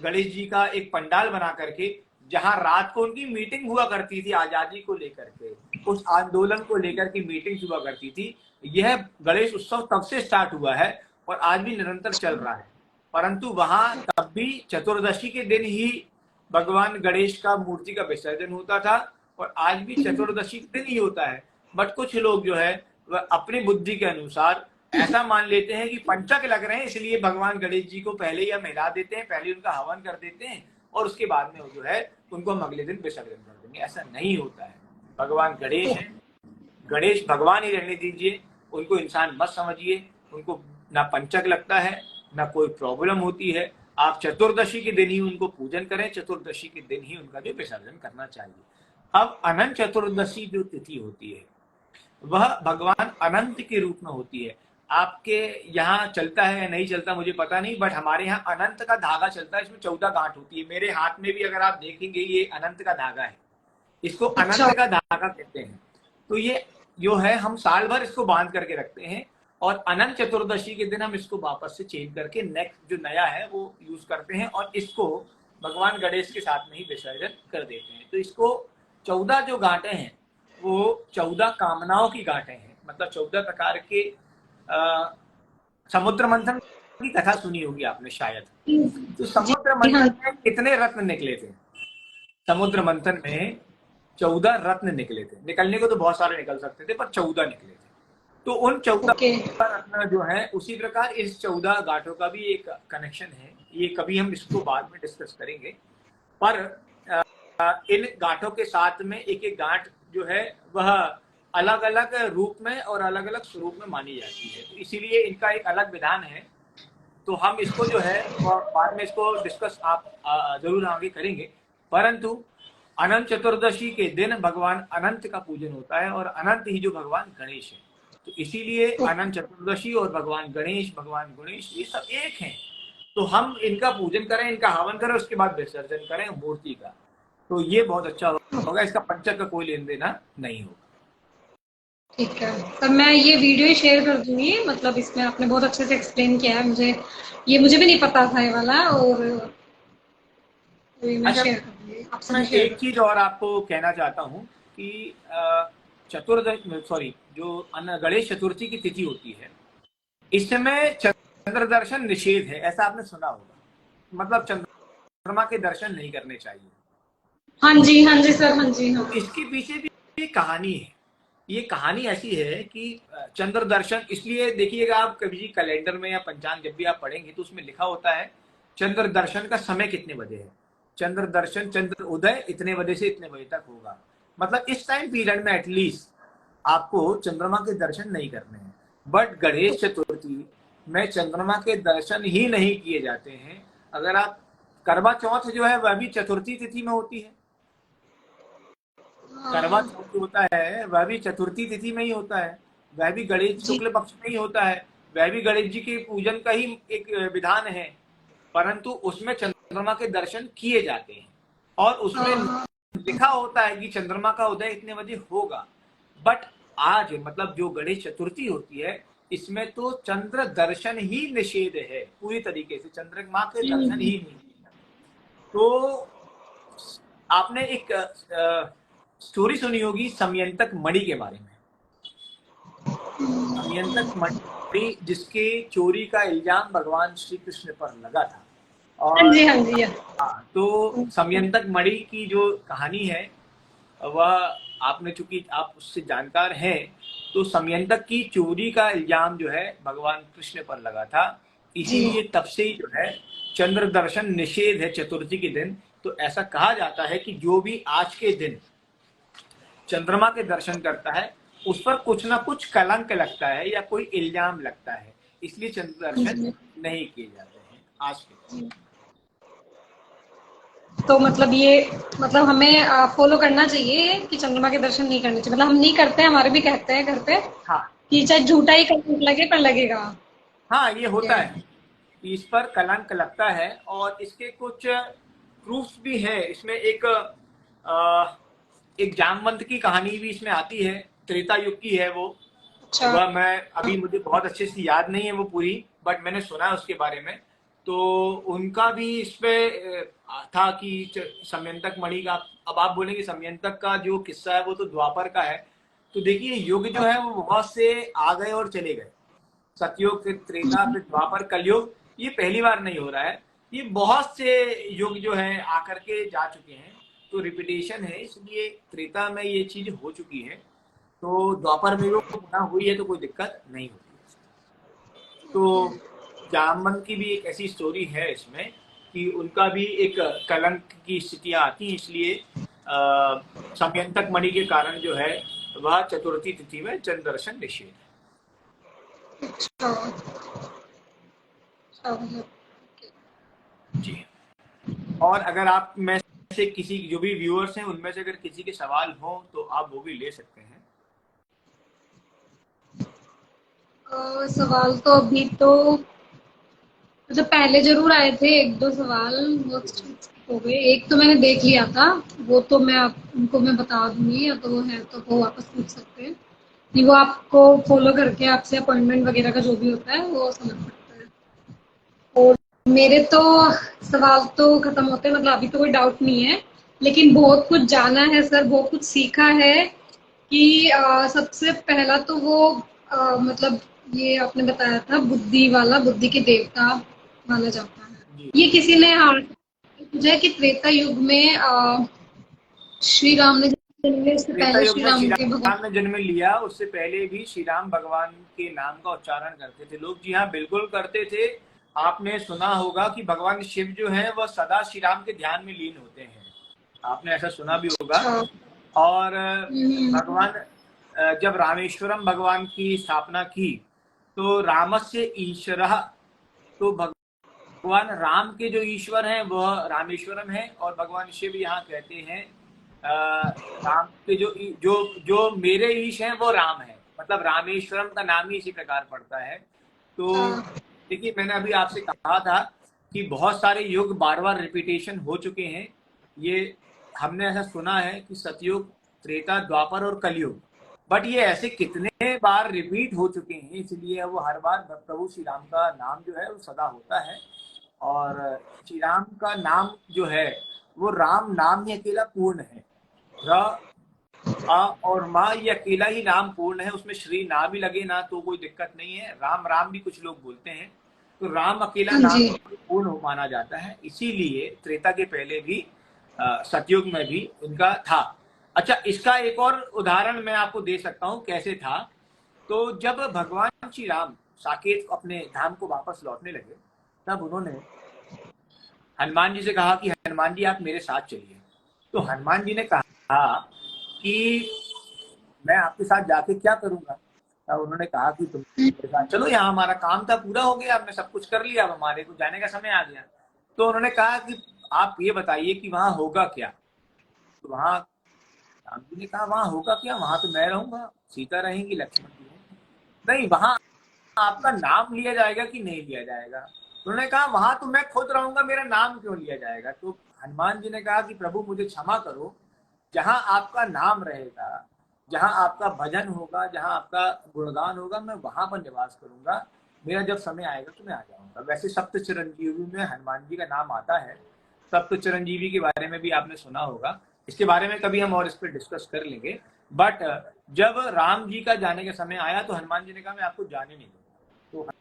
गणेश जी का एक पंडाल बना करके, जहां रात को उनकी मीटिंग हुआ करती थी आजादी को लेकर के, उस आंदोलन को लेकर की मीटिंग हुआ करती थी। यह गणेश उत्सव तब से स्टार्ट हुआ है और आज भी निरंतर चल रहा है। परंतु वहां तब भी चतुर्दशी के दिन ही भगवान गणेश का मूर्ति का विसर्जन होता था और आज भी चतुर्दशी के दिन ही होता है। बट कुछ लोग जो है वह अपनी बुद्धि के अनुसार ऐसा मान लेते हैं कि पंचक लग रहे हैं इसलिए भगवान गणेश जी को पहले ही हम हिला देते हैं, पहले उनका हवन कर देते हैं और उसके बाद में वो जो है उनको हम अगले दिन विसर्जन कर देंगे। ऐसा नहीं होता है। भगवान गणेश है, गणेश भगवान ही रहने दीजिए, उनको इंसान मत समझिए। उनको ना पंचक लगता है ना कोई प्रॉब्लम होती है। आप चतुर्दशी के दिन ही उनको पूजन करें, चतुर्दशी के दिन ही उनका जो विसर्जन करना चाहिए। अब अनंत चतुर्दशी जो तिथि होती है वह भगवान अनंत के रूप में होती है। आपके यहाँ चलता है या नहीं चलता मुझे पता नहीं, बट हमारे यहाँ अनंत का धागा चलता है, इसमें 14 गांठ होती है। मेरे हाथ में भी अगर आप देखेंगे ये अनंत का धागा है, इसको अनंत का धागा कहते हैं। तो ये जो है हम साल भर इसको बांध करके रखते हैं और अनंत चतुर्दशी के दिन हम इसको वापस से चेंज करके नेक्स्ट जो नया है वो यूज करते हैं और इसको भगवान गणेश के साथ में ही विसर्जन कर देते हैं। तो इसको 14 जो गांठें हैं वो 14 कामनाओं की गांठें हैं। मतलब 14 प्रकार के समुद्र मंथन की कथा सुनी होगी आपने शायद। तो समुद्र मंथन में कितने रत्न निकले थे? समुद्र मंथन में 14 रत्न निकले थे। निकलने को तो बहुत सारे निकल सकते थे पर 14 निकले थे। तो उन 14 रत्न जो है उसी प्रकार इस 14 गांठों का भी एक कनेक्शन है। ये कभी हम इसको बाद में डिस्कस करेंगे। पर इन गांठों के साथ में एक एक गांठ जो है वह अलग अलग रूप में और अलग अलग स्वरूप में मानी जाती है। तो इसीलिए इनका एक अलग विधान है। तो हम इसको जो है बाद में इसको डिस्कस आप जरूर आगे करेंगे। परंतु अनंत चतुर्दशी के दिन भगवान अनंत का पूजन होता है और अनंत ही जो भगवान गणेश है। तो इसीलिए अनंत चतुर्दशी और भगवान गणेश ये सब एक हैं। तो हम इनका पूजन करें, इनका हवन करें, उसके बाद विसर्जन करें मूर्ति का। तो ये बहुत अच्छा होगा। इसका पंचक का कोई लेन देना नहीं होगा। ठीक है, तब मैं ये वीडियो ही शेयर कर दूंगी। मतलब इसमें आपने बहुत अच्छे से एक्सप्लेन किया है। मुझे भी नहीं पता था ये वाला, और मैं शेयर कर दूंगी आपसे। मैं एक चीज और आपको कहना चाहता हूँ कि जो गणेश चतुर्थी की तिथि होती है इस समय चंद्र दर्शन निषेध है। ऐसा आपने सुना होगा। मतलब चंद्रमा के दर्शन नहीं करने चाहिए। हाँ जी सर, हाँ जी हाँ। इसके पीछे भी एक कहानी है। ये कहानी ऐसी है कि चंद्र दर्शन इसलिए देखिएगा, आप कभी कैलेंडर में या पंचांग जब भी आप पढ़ेंगे तो उसमें लिखा होता है चंद्र दर्शन का समय कितने बजे है। चंद्र दर्शन, चंद्र उदय इतने बजे से इतने बजे तक होगा। मतलब इस टाइम पीरियड में एटलीस्ट आपको चंद्रमा के दर्शन नहीं करने हैं। बट गणेश चतुर्थी में चंद्रमा के दर्शन ही नहीं किए जाते हैं। अगर आप करवा चौथ जो है वह भी चतुर्थी तिथि में होती है। करवा चौथ होता है वह भी चतुर्थी तिथि में ही होता है। वह भी गणेश शुक्ल पक्ष में ही होता है। वह भी गणेश जी के पूजन का ही एक विधान है। परंतु उसमें चंद्रमा के दर्शन किए जाते हैं और उसमें लिखा होता है कि चंद्रमा का उदय इतने बजे होगा। बट आज मतलब जो गणेश चतुर्थी होती है इसमें तो चंद्र दर्शन ही निषेध है पूरी तरीके से। चंद्रमा के दर्शन ही नहीं। तो आपने एक स्टोरी सुनी होगी समयंतक मणि के बारे में। समयंतक मणि जिसके चोरी का इल्जाम भगवान श्री कृष्ण पर लगा था। और हाँ, तो समयंतक मणि की जो कहानी है वह आपने, चूंकि आप उससे जानकार हैं, तो समयंतक की चोरी का इल्जाम जो है भगवान कृष्ण पर लगा था। इसीलिए तब से ही जो है चंद्र दर्शन निषेध है चतुर्थी के दिन। तो ऐसा कहा जाता है कि जो भी आज के दिन चंद्रमा के दर्शन करता है उस पर कुछ ना कुछ कलंक लगता है या कोई इल्जाम लगता है। इसलिए चंद्र दर्शन नहीं किए जाते हैं आज के दिन। तो मतलब हमें फॉलो करना चाहिए कि चंद्रमा के दर्शन नहीं करने चाहिए। मतलब हम नहीं करते हैं, हमारे भी कहते हैं घर पे। हाँ, कि चाहे झूठा ही कलंक लगे पर लगेगा। हाँ, ये होता है, इस पर कलंक लगता है और इसके कुछ प्रूफ्स भी है। इसमें एक जामवंत की कहानी भी इसमें आती है। त्रेता युग की है वो। अच्छा। वह मुझे बहुत अच्छे से याद नहीं है वो पूरी, बट मैंने सुना है उसके बारे में। तो उनका भी इस पे था कि समयंतक मणि का, अब आप बोलेंगे समयंतक का जो किस्सा है वो तो द्वापर का है। तो देखिए युग जो है वो बहुत से आ गए और चले गए, सतयुग, फिर त्रेता, फिर द्वापर, कलयुग, ये पहली बार नहीं हो रहा है, ये बहुत से युग जो है आकर के जा चुके हैं, तो रिपीटेशन है, इसलिए त्रेता में ये चीज हो चुकी है, तो द्वापर में वो पुनः हुई है तो कोई दिक्कत नहीं होती। तो जामन की भी एक ऐसी स्टोरी है इसमें कि उनका भी एक कलंक की स्थितियां आती हैं, इसलिए समयंतक मणि के कारण जो है वह चतुर्थी तिथि में चंद्र दर्शन निषेध है। अच्छा। जी। और अगर आप में से किसी जो भी व्यूअर्स हैं उनमें से अगर किसी के सवाल हो तो आप वो भी ले सकते हैं। सवाल तो अभी तो मतलब पहले जरूर आए थे एक दो सवाल, वो हो गए। एक तो मैंने देख लिया था, वो तो मैं आप उनको मैं बता दूंगी, या तो वो है तो वो वापस पूछ सकते हैं, नहीं वो आपको फॉलो करके आपसे अपॉइंटमेंट वगैरह का जो भी होता है वो समझ सकते हैं। और मेरे तो सवाल तो खत्म होते हैं, मतलब अभी तो कोई डाउट नहीं है, लेकिन बहुत कुछ जाना है सर, बहुत कुछ सीखा है कि सबसे पहला तो वो मतलब ये आपने बताया था बुद्धि वाला, बुद्धि के देवता माना जाता है। जी। ये किसी ने हाँ मुझे कि त्रेता युग में श्री राम ने जन्म लिया, इससे त्रेता पहले युग श्री में राम श्री के भगवान। राम ने जन्म लिया, उससे पहले भी श्री राम भगवान के नाम का उच्चारण करते थे लोग। जी हाँ, बिल्कुल करते थे। आपने सुना होगा कि भगवान शिव जो है वह सदा श्री राम के ध्यान में लीन होते हैं, आपने ऐसा सुना भी होगा। अच्छा। और भगवान जब रामेश्वरम भगवान की स्थापना की तो रामस्य ईश्वरः, तो भगवान राम के जो ईश्वर हैं वह रामेश्वरम है, और भगवान शिव यहाँ कहते हैं राम के जो जो जो मेरे ईश हैं वो राम है, मतलब रामेश्वरम का नाम ही इसी प्रकार पड़ता है। तो देखिए मैंने अभी आपसे कहा था कि बहुत सारे युग बार बार रिपीटेशन हो चुके हैं, ये हमने ऐसा सुना है कि सतयुग, त्रेता, द्वापर और कलयुग, बट ये ऐसे कितने बार रिपीट हो चुके हैं, इसलिए वो हर बार प्रभु श्री राम का नाम जो है वो सदा होता है। और श्री राम का नाम जो है वो राम नाम ही अकेला पूर्ण है, र आ और माँ ये अकेला ही नाम पूर्ण है, उसमें श्री ना भी लगे ना तो कोई दिक्कत नहीं है, राम राम भी कुछ लोग बोलते हैं, तो राम अकेला हाँ नाम जी। पूर्ण माना जाता है, इसीलिए त्रेता के पहले भी सतयुग में भी उनका था। अच्छा, इसका एक और उदाहरण मैं आपको दे सकता हूँ कैसे था। तो जब भगवान श्री राम साकेत अपने धाम को वापस लौटने लगे तब उन्होंने हनुमान जी से कहा कि हनुमान जी आप मेरे साथ चलिए। तो हनुमान जी ने कहा कि मैं आपके साथ जाके क्या करूंगा। तब उन्होंने कहा कि तुम मेरे साथ चलो, यहाँ हमारा काम था पूरा हो गया, हमने सब कुछ कर लिया, अब हमारे को जाने का समय आ गया। तो उन्होंने कहा कि आप ये बताइए कि वहां होगा क्या। तो वहां राम जी ने कहा वहां होगा क्या, वहां तो मैं रहूंगा, सीता रहेंगी, लक्ष्मण जी रहेंगे, नहीं वहां आपका नाम लिया जाएगा कि नहीं लिया जाएगा। तो उन्होंने कहा वहां तो मैं खुद रहूंगा, मेरा नाम क्यों लिया जाएगा। तो हनुमान जी ने कहा कि प्रभु मुझे क्षमा करो, जहां आपका नाम रहेगा, जहां आपका भजन होगा, जहां आपका गुणगान होगा, मैं वहां पर निवास करूंगा, मेरा जब समय आएगा तो मैं आ जाऊंगा। वैसे सप्त चिरंजीवी में हनुमान जी का नाम आता है, सप्त चिरंजीवी के बारे में भी आपने सुना होगा, इसके बारे में कभी हम और इस पर डिस्कस कर लेंगे। बट जब राम जी का जाने का समय आया तो हनुमान जी ने कहा मैं आपको जाने नहीं दूंगा।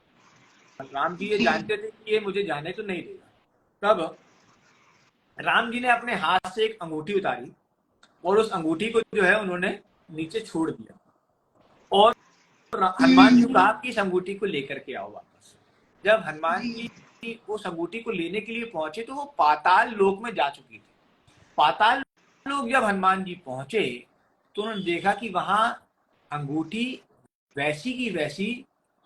तो राम जी ये जानते थे कि ये मुझे जाने तो नहीं देगा। तब राम जी ने अपने हाथ से एक अंगूठी उतारी और उस अंगूठी को जो है उन्होंने नीचे छोड़ दिया, और हनुमान जी को कहा कि इस अंगूठी को लेकर के आओ वापस। जब हनुमान जी उस अंगूठी को लेने के लिए पहुंचे तो वो पाताल लोक में जा चुकी थी। पाताल लोक जब हनुमान जी पहुंचे तो उन्होंने देखा कि वहां अंगूठी वैसी की वैसी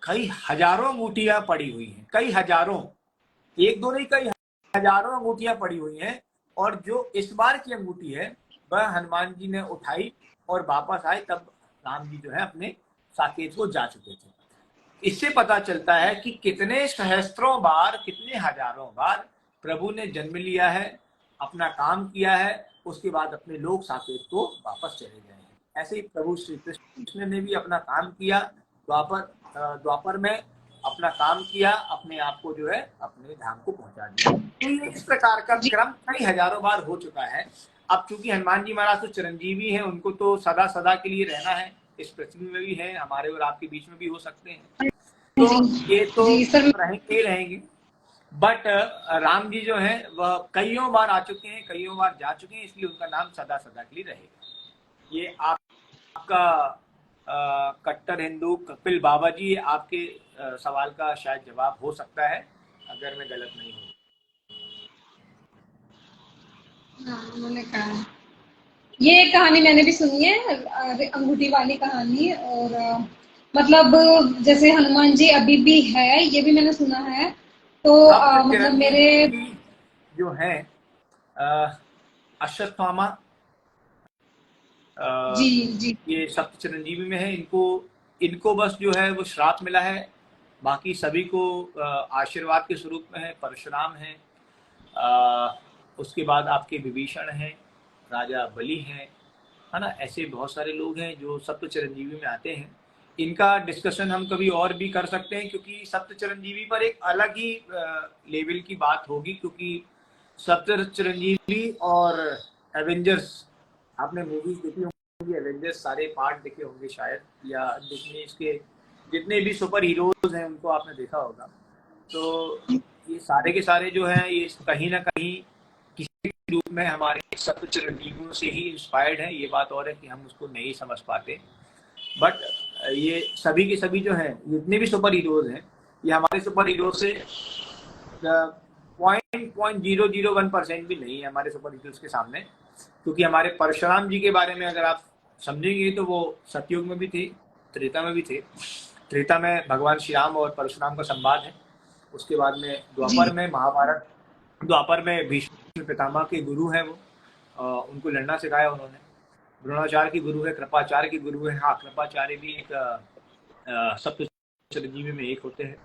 कई हजारों अंगूठियां पड़ी हुई हैं, कई हजारों, एक दो नहीं कई हजारों अंगूठियां पड़ी हुई हैं। और जो इस बार की अंगूठी है वह हनुमान जी ने उठाई और वापस आए, तब राम जी जो है अपने साकेत को जा चुके थे। इससे पता चलता है कि कितने सहस्त्रों बार, कितने हजारों बार प्रभु ने जन्म लिया है, अपना काम किया है, उसके बाद अपने लोक साकेत को वापस चले गए हैं। ऐसे ही प्रभु श्री कृष्ण ने भी अपना काम किया द्वापर में, अपना काम किया, अपने आप को जो है अपने धाम को पहुंचा दिया। तो ये इस प्रकार का क्रम कई हजारों बार हो चुका है। अब चूंकि हनुमान जी महाराज तो चिरंजीवी हैं, उनको तो सदा सदा के लिए रहना है, इस पृथ्वी में भी है, हमारे और आपके बीच में भी हो सकते हैं, तो ये तो जी सर। रहेंगे रहेंगे। बट राम जी जो है वह कईयों बार आ चुके हैं, कईयों बार जा चुके हैं, इसलिए उनका नाम सदा सदा के लिए रहेगा। ये आपका कट्टर हिंदू कपिल बाबा जी आपके सवाल का शायद जवाब हो सकता है, अगर मैं गलत नहीं हूँ। हाँ, उन्होंने कहा ये कहानी मैंने भी सुनी है, अंगूठी वाली कहानी। और मतलब जैसे हनुमान जी अभी भी है, ये भी मैंने सुना है। तो सप्त मतलब मेरे चिरंजीवी जो है अश्वत्थामा, जी जी ये सप्त चिरंजीवी में है। इनको बस जो है वो श्राप मिला है, बाकी सभी को आशीर्वाद के स्वरूप में है। परशुराम है, उसके बाद आपके विभीषण हैं, राजा बलि हैं, है ना। ऐसे बहुत सारे लोग हैं जो सप्त चिरंजीवी में आते हैं। इनका डिस्कशन हम कभी और भी कर सकते हैं, क्योंकि सप्त चिरंजीवी पर एक अलग ही लेवल की बात होगी, क्योंकि सप्त चिरंजीवी और एवेंजर्स, आपने मूवीज देखी होंगी एवेंजर्स, सारे पार्ट देखे होंगे शायद, या जितने इसके जितने भी सुपर हीरोज हैं उनको आपने देखा होगा। तो ये सारे के सारे जो हैं ये कहीं ना कहीं किसी रूप में हमारे सप्त चिरंजीवियों से ही इंस्पायर्ड है। ये बात और है कि हम उसको नहीं समझ पाते, बट ये सभी के सभी जो हैं, जितने भी सुपर हीरोज हैं, ये हमारे सुपर हीरो से 0.001% भी नहीं है हमारे सुपर हीरोज के सामने। क्योंकि हमारे परशुराम जी के बारे में अगर आप समझेंगे तो वो सतयुग में भी थे, त्रेता में भी थे। त्रेता में भगवान श्री राम और परशुराम का संवाद है, उसके बाद में द्वापर में महाभारत, द्वापर में भीष्म पितामह के गुरु हैं वो, उनको लड़ना सिखाया उन्होंने। द्रोणाचार्य की गुरु है, कृपाचार्य की गुरु है। हाँ, कृपाचार्य भी एक सप्त चिरंजीवी में एक होते हैं।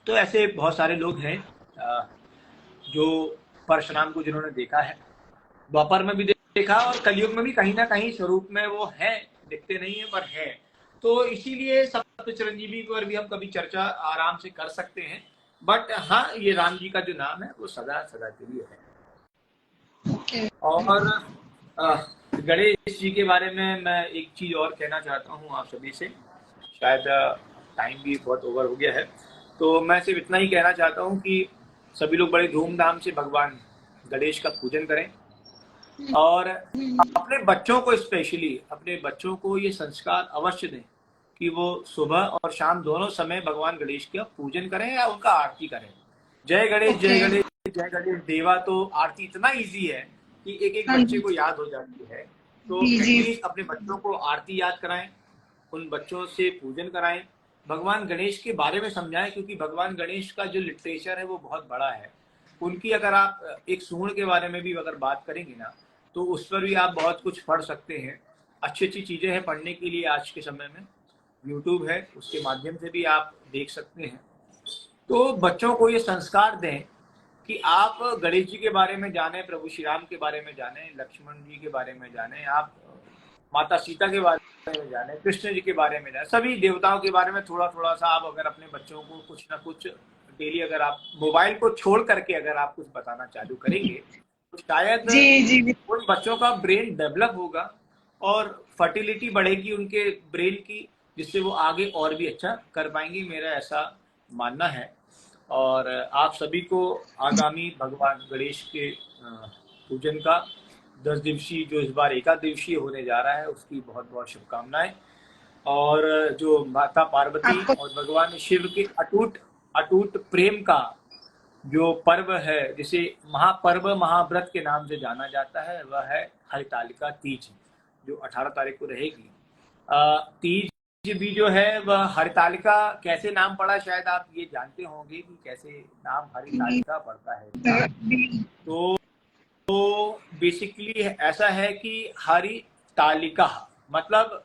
तो ऐसे बहुत सारे लोग हैं जो परशुराम को जिन्होंने देखा है, द्वापर में भी देखा और कलयुग में भी कहीं ना कहीं स्वरूप में वो है, दिखते नहीं है पर है। तो इसीलिए सप्त चिरंजीवी पर भी हम कभी चर्चा आराम से कर सकते हैं। बट हाँ, ये राम जी का जो नाम है वो सदा सदा के लिए है। और गणेश जी के बारे में मैं एक चीज और कहना चाहता हूँ आप सभी से, शायद टाइम भी बहुत ओवर हो गया है, तो मैं सिर्फ इतना ही कहना चाहता हूँ कि सभी लोग बड़े धूमधाम से भगवान गणेश का पूजन करें, और अपने बच्चों को, स्पेशली अपने बच्चों को ये संस्कार अवश्य दें कि वो सुबह और शाम दोनों समय भगवान गणेश का पूजन करें या उनका आरती करें। जय गणेश जय गणेश जय गणेश देवा, तो आरती इतना इजी है कि एक एक बच्चे को याद हो जाती है। तो एटलीस्ट अपने बच्चों को आरती याद कराएं, उन बच्चों से पूजन कराएं, भगवान गणेश के बारे में समझाएं, क्योंकि भगवान गणेश का जो लिटरेचर है वो बहुत बड़ा है। उनकी अगर आप एक सूंड के बारे में भी अगर बात करेंगे ना, तो उस पर भी आप बहुत कुछ पढ़ सकते हैं। अच्छी अच्छी चीजें हैं पढ़ने के लिए आज के समय में, यूट्यूब है, उसके माध्यम से भी आप देख सकते हैं। तो बच्चों को ये संस्कार दें कि आप गणेश जी के बारे में जाने, प्रभु श्री राम के बारे में जाने, लक्ष्मण जी के बारे में जाने, आप माता सीता के बारे में जाने, कृष्ण जी के बारे में जाने, सभी देवताओं के बारे में थोड़ा थोड़ा सा आप अगर अपने बच्चों को कुछ ना कुछ डेली, अगर आप मोबाइल को छोड़ करके अगर आप कुछ बताना चालू करेंगे, तो शायद उन बच्चों का ब्रेन डेवलप होगा और फर्टिलिटी बढ़ेगी उनके ब्रेन की, जिससे वो आगे और भी अच्छा कर पाएंगे, मेरा ऐसा मानना है। और आप सभी को आगामी भगवान गणेश के पूजन का 10 दिवसीय, जो इस बार एकादशीय होने जा रहा है, उसकी बहुत बहुत शुभकामनाएं। और जो माता पार्वती और भगवान शिव के अटूट अटूट प्रेम का जो पर्व है, जिसे महापर्व महाव्रत के नाम से जाना जाता है, वह है हरितालिका तीज, जो 18 तारीख को रहेगी। तीज भी जो है वह हरितालिका कैसे नाम पड़ा, शायद आप ये जानते होंगे कि कैसे नाम हरितालिका पड़ता है। तो बेसिकली ऐसा है कि हरितालिका मतलब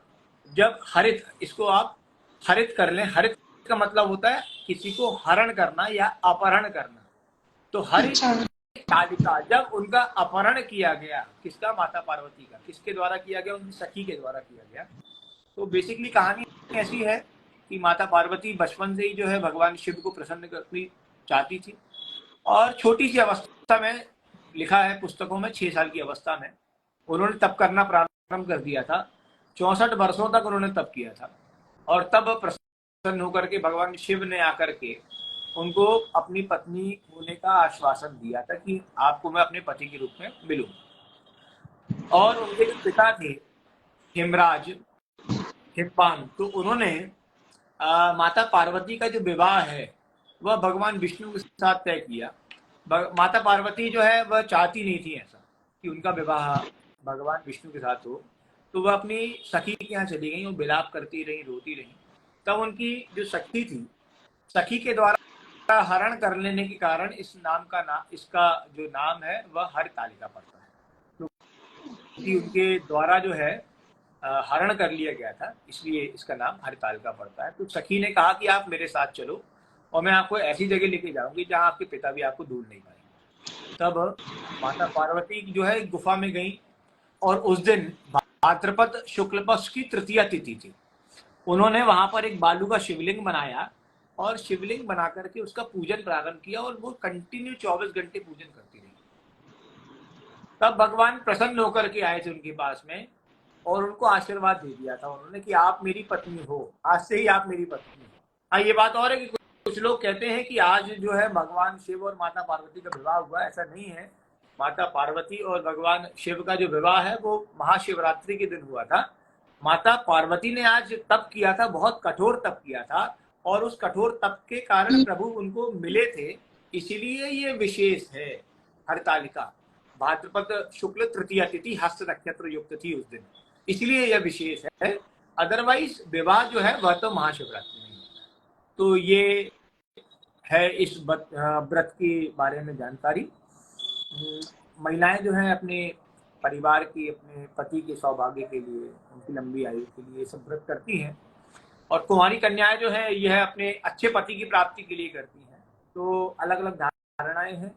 जब हरित, इसको आप हरित कर लें, हरित का मतलब होता है किसी को हरण करना या अपहरण करना। तो हरितालिका, जब उनका अपहरण किया गया, किसका, माता पार्वती का, किसके द्वारा किया गया, उनकी सखी के द्वारा किया गया। तो बेसिकली कहानी ऐसी है कि माता पार्वती बचपन से ही जो है भगवान शिव को प्रसन्न करनी चाहती थी, और छोटी सी अवस्था में, लिखा है पुस्तकों में, 6 साल की अवस्था में उन्होंने तप करना प्रारंभ कर दिया था। 64 वर्षों तक उन्होंने तप किया था, और तब प्रसन्न होकर के भगवान शिव ने आकर के उनको अपनी पत्नी होने का आश्वासन दिया था कि आपको मैं अपने पति के रूप में मिलूंगा। और उनके जो पिता थे हिमराज, हिमपान, तो उन्होंने माता पार्वती का जो विवाह है वह भगवान विष्णु के साथ तय किया। माता पार्वती जो है वह चाहती नहीं थी ऐसा कि उनका विवाह भगवान विष्णु के साथ हो, तो वह अपनी सखी के यहाँ चली गई, वो विलाप करती रही, रोती रही। तब उनकी जो सखी थी, सखी के द्वारा हरण कर लेने के कारण इसका जो नाम है वह हरतालिका पड़ता है, क्योंकि उनके द्वारा जो है हरण कर लिया गया था, इसलिए इसका नाम हरतालिका पड़ता है। तो सखी ने कहा कि आप मेरे साथ चलो और मैं आपको ऐसी जगह लेके जाऊंगी जहां आपके पिता भी आपको ढूंढ नहीं पाएंगे। तब माता पार्वती जो है गुफा में गई, और उस दिन भाद्रपद शुक्ल पक्ष की तृतीया तिथि थी। उन्होंने वहां पर एक बालू का शिवलिंग बनाया, और शिवलिंग बना करके उसका पूजन प्रारंभ किया, और वो कंटिन्यू 24 घंटे पूजन करती रही। तब भगवान प्रसन्न होकर के आए थे उनके पास में, और उनको आशीर्वाद दे दिया था उन्होंने कि आप मेरी पत्नी हो, आज से ही आप मेरी पत्नी हो। हाँ, ये बात और है कि कुछ लोग कहते हैं कि आज जो है भगवान शिव और माता पार्वती का विवाह हुआ, ऐसा नहीं है। माता पार्वती और भगवान शिव का जो विवाह है वो महाशिवरात्रि के दिन हुआ था। माता पार्वती ने आज तप किया था, बहुत कठोर तप किया था, और उस कठोर तप के कारण प्रभु उनको मिले थे, इसीलिए ये विशेष है हरतालिका। भाद्रपद शुक्ल तृतीया तिथि हस्त नक्षत्र युक्त थी उस दिन, इसलिए यह विशेष है। अदरवाइज विवाह जो है वह तो महाशिवरात्रि में होता है। तो ये है इस व्रत के बारे में जानकारी। महिलाएं जो है अपने परिवार की, अपने पति के सौभाग्य के लिए, उनकी लंबी आयु के लिए सब व्रत करती हैं। और कुंवारी कन्याएं जो है यह अपने अच्छे पति की प्राप्ति के लिए करती हैं। तो अलग अलग धारणाएं हैं।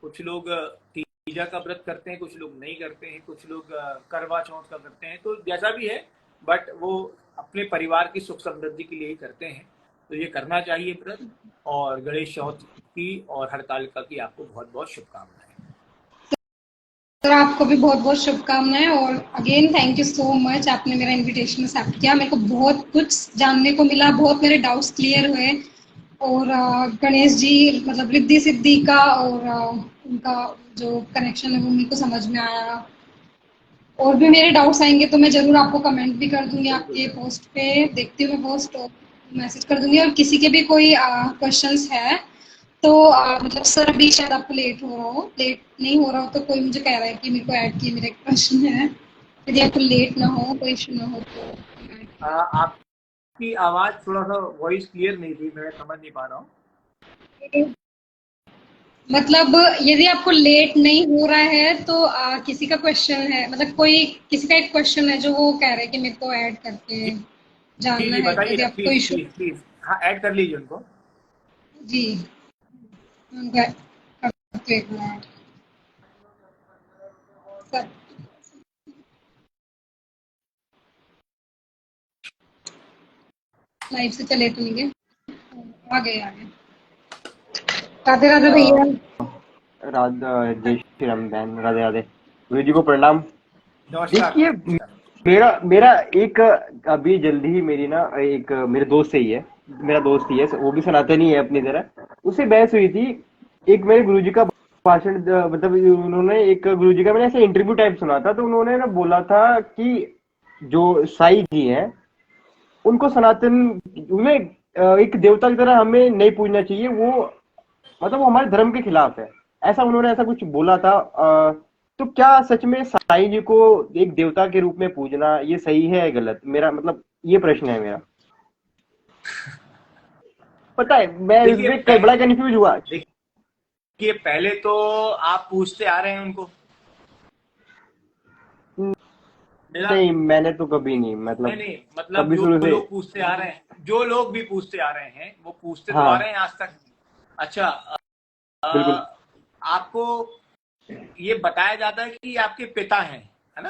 कुछ लोग तीजा का व्रत करते हैं, कुछ लोग नहीं करते हैं, कुछ लोग करवा चौथ का करते हैं। तो जैसा भी है, बट वो अपने परिवार की सुख समृद्धि के लिए ही करते हैं। तो ये करना चाहिए व्रत। और गणेश चौथ की और हरतालिका की आपको बहुत बहुत शुभकामनाएं। सर आपको भी बहुत बहुत शुभकामनाएं, और again thank you so much, आपने मेरा इनविटेशन एक्सेप्ट किया। मेरे को बहुत कुछ जानने को मिला, बहुत मेरे डाउट्स क्लियर हुए, और गणेश जी मतलब रिद्धि सिद्धि का और उनका जो कनेक्शन है वो मेरे को समझ में आया। और भी मेरे डाउट्स आएंगे तो मैं जरूर आपको कमेंट भी कर दूंगी, आपके पोस्ट पे देखती हूँ मैं पोस्ट, और मैसेज कर दूंगी। और किसी के भी कोई क्वेश्चंस है तो मतलब सर अभी शायद आपको लेट हो रहा हो, लेट नहीं हो रहा हो तो कोई मुझे कह रहा है कि मेरे को ऐड किए, मेरा एक क्वेश्चन है, यदि आपको लेट ना हो, कोई इशू ना हो तो। आपकी आवाज थोड़ा सा वॉइस क्लियर नहीं थी, मैं समझ नहीं पा रहा हूँ। मतलब यदि आपको लेट नहीं हो रहा है तो किसी का क्वेश्चन है, मतलब कोई किसी का एक क्वेश्चन है जो वो कह रहे हैं कि मेरे को ऐड करके जी जानना जी, है, तो बताइए यदि ना, आपको प्लीज इशू। Please please. हाँ, ऐड कर लीजिए उनको। जी उनका करते एक मिनट सब लाइव से चले तो नहीं गए, आ गए आ गए। राधे राधे भैया। राधा, जय श्री राम बहन, राधे राधे। गुरु जी को प्रणाम। नमस्कार देखिए, नमस्कार। मेरा मेरा एक अभी जल्दी ही मेरी ना एक मेरे दोस्त से ही है, मेरा दोस्त ही है, वो भी सनातनी है अपनी तरह। उससे बहस हुई थी। एक मेरे गुरुजी का भाषण, मतलब उन्होंने एक गुरुजी का मैंने ऐसे इंटरव्यू टाइप सुना था, तो उन्होंने ना बोला था कि जो साईं जी हैं उनको सनातन, उन्हें एक देवता की तरह हमें नहीं पूजना चाहिए, वो मतलब वो हमारे धर्म के खिलाफ है, ऐसा उन्होंने ऐसा कुछ बोला था। तो क्या सच में साईं जी को एक देवता के रूप में पूजना ये सही है या गलत? मेरा मतलब ये प्रश्न है मेरा। पता है, मैं देखिए इसमें कई बड़ा कंफ्यूज हुआ। देखिए, पहले तो आप पूछते आ रहे हैं उनको। मेरा नहीं, मैंने तो कभी नहीं, नहीं मतलब नहीं, मतलब कभी जो शुरू से। लोग पूछते आ रहे हैं, जो लोग भी पूछते आ रहे हैं वो पूछते तो आ हाँ, रहे हैं आज तक। अच्छा, बिल्कुल। आपको ये बताया जाता है कि आपके पिता हैं, है ना?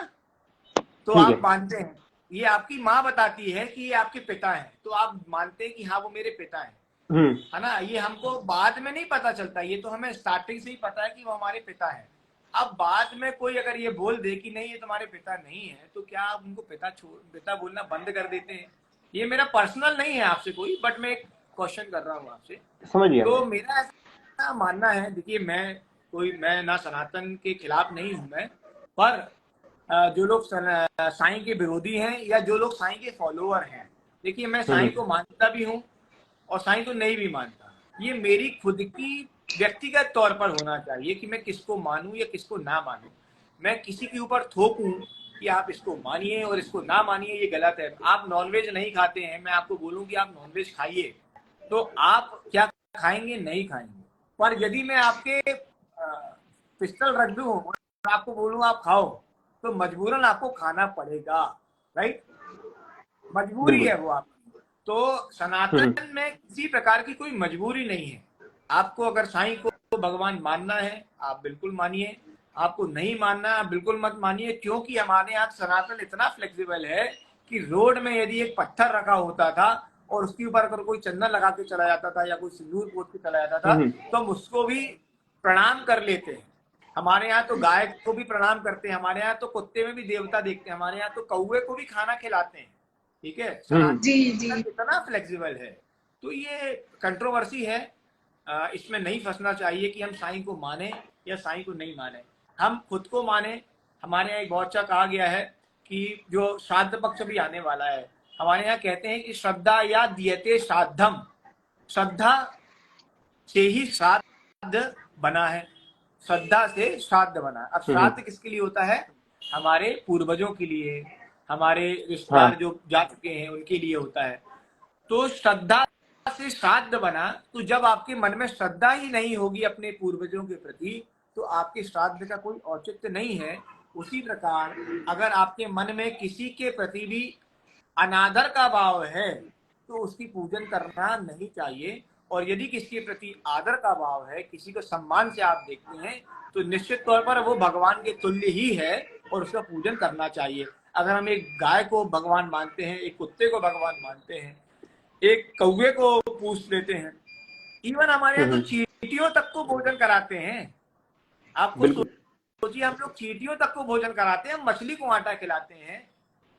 तो ठीक आप है। मानते हैं। ये आपकी माँ बताती है कि ये आपके पिता हैं, तो आप मानते हैं कि हाँ वो मेरे पिता हैं, है ना। ये हमको बाद में नहीं पता चलता, ये तो हमें स्टार्टिंग से ही पता है कि वो हमारे पिता हैं। अब बाद में कोई अगर ये बोल दे कि नहीं ये तुम्हारे पिता नहीं है, तो क्या आप उनको पिता बोलना बंद कर देते हैं? ये मेरा पर्सनल नहीं है आपसे कोई, बट मैं एक क्वेश्चन कर रहा हूँ आपसे। समझ गया तो मैं। मेरा ऐसा मानना है, देखिए मैं ना सनातन के खिलाफ नहीं हूँ मैं, पर जो लोग साईं के विरोधी हैं या जो लोग साईं के फॉलोअर हैं, देखिए मैं साईं को मानता भी हूँ और साईं को नहीं भी मानता। ये मेरी खुद की व्यक्तिगत तौर पर होना चाहिए कि मैं किसको मानूं या किसको ना मानूं। मैं किसी के ऊपर थोपूं कि आप इसको मानिए और इसको ना मानिए, ये गलत है। आप नॉनवेज नहीं खाते हैं, मैं आपको बोलूं कि आप नॉनवेज खाइए, तो आप क्या खाएंगे? नहीं खाएंगे। पर यदि मैं आपके पिस्टल रख दूं और आपको बोलूं आप खाओ, तो मजबूरन आपको खाना पड़ेगा, राइट? मजबूरी बिल्कुल। है वो आपकी। तो सनातन में किसी प्रकार की कोई मजबूरी नहीं है। आपको अगर साईं को भगवान मानना है आप बिल्कुल मानिए, आपको नहीं मानना आप बिल्कुल मत मानिए, क्योंकि हमारे यहाँ सनातन इतना फ्लेक्सिबल है कि रोड में यदि एक पत्थर रखा होता था और उसके ऊपर अगर कोई चंदन लगा के चला जाता था या कोई सिंदूर पोत के चला जाता था, तो हम उसको भी प्रणाम कर लेते हैं। हमारे यहाँ तो गाय को भी प्रणाम करते हैं, हमारे यहाँ तो कुत्ते में भी देवता देखते हैं, हमारे यहाँ तो कौवे को भी खाना खिलाते हैं, ठीक है। जी जी। सनातन इतना फ्लेक्सिबल है, तो ये कंट्रोवर्सी है। इसमें नहीं फंसना चाहिए कि हम साईं को माने या साईं को नहीं माने, हम खुद को माने। हमारे यहाँ एक बहुत अच्छा कहा गया है कि जो श्राद्ध पक्ष भी आने वाला है, हमारे यहाँ कहते हैं कि श्रद्धा या दियते श्राद्धम, श्रद्धा से ही श्राद्ध बना है, श्रद्धा से श्राद्ध बना है। अब श्राद्ध किसके लिए होता है? हमारे पूर्वजों के लिए, हमारे रिश्तेदार हाँ। जो जा चुके हैं उनके लिए होता है। तो श्रद्धा से श्राद्ध बना, तो जब आपके मन में श्रद्धा ही नहीं होगी अपने पूर्वजों के प्रति, तो आपके श्राद्ध का कोई औचित्य नहीं है। उसी प्रकार अगर आपके मन में किसी के प्रति भी अनादर का भाव है, तो उसकी पूजन करना नहीं चाहिए। और यदि किसी के प्रति आदर का भाव है, किसी को सम्मान से आप देखते हैं, तो निश्चित तौर पर वो भगवान के तुल्य ही है और उसका पूजन करना चाहिए। अगर हम एक गाय को भगवान मानते हैं, एक कुत्ते को भगवान मानते हैं, एक कौवे को पूछ लेते हैं, इवन हमारे यहाँ तो चींटियों तक को भोजन कराते हैं। आपको बिल्कुल। सोचिए, हम लोग चींटियों तक को भोजन कराते हैं, हम मछली को आटा खिलाते हैं,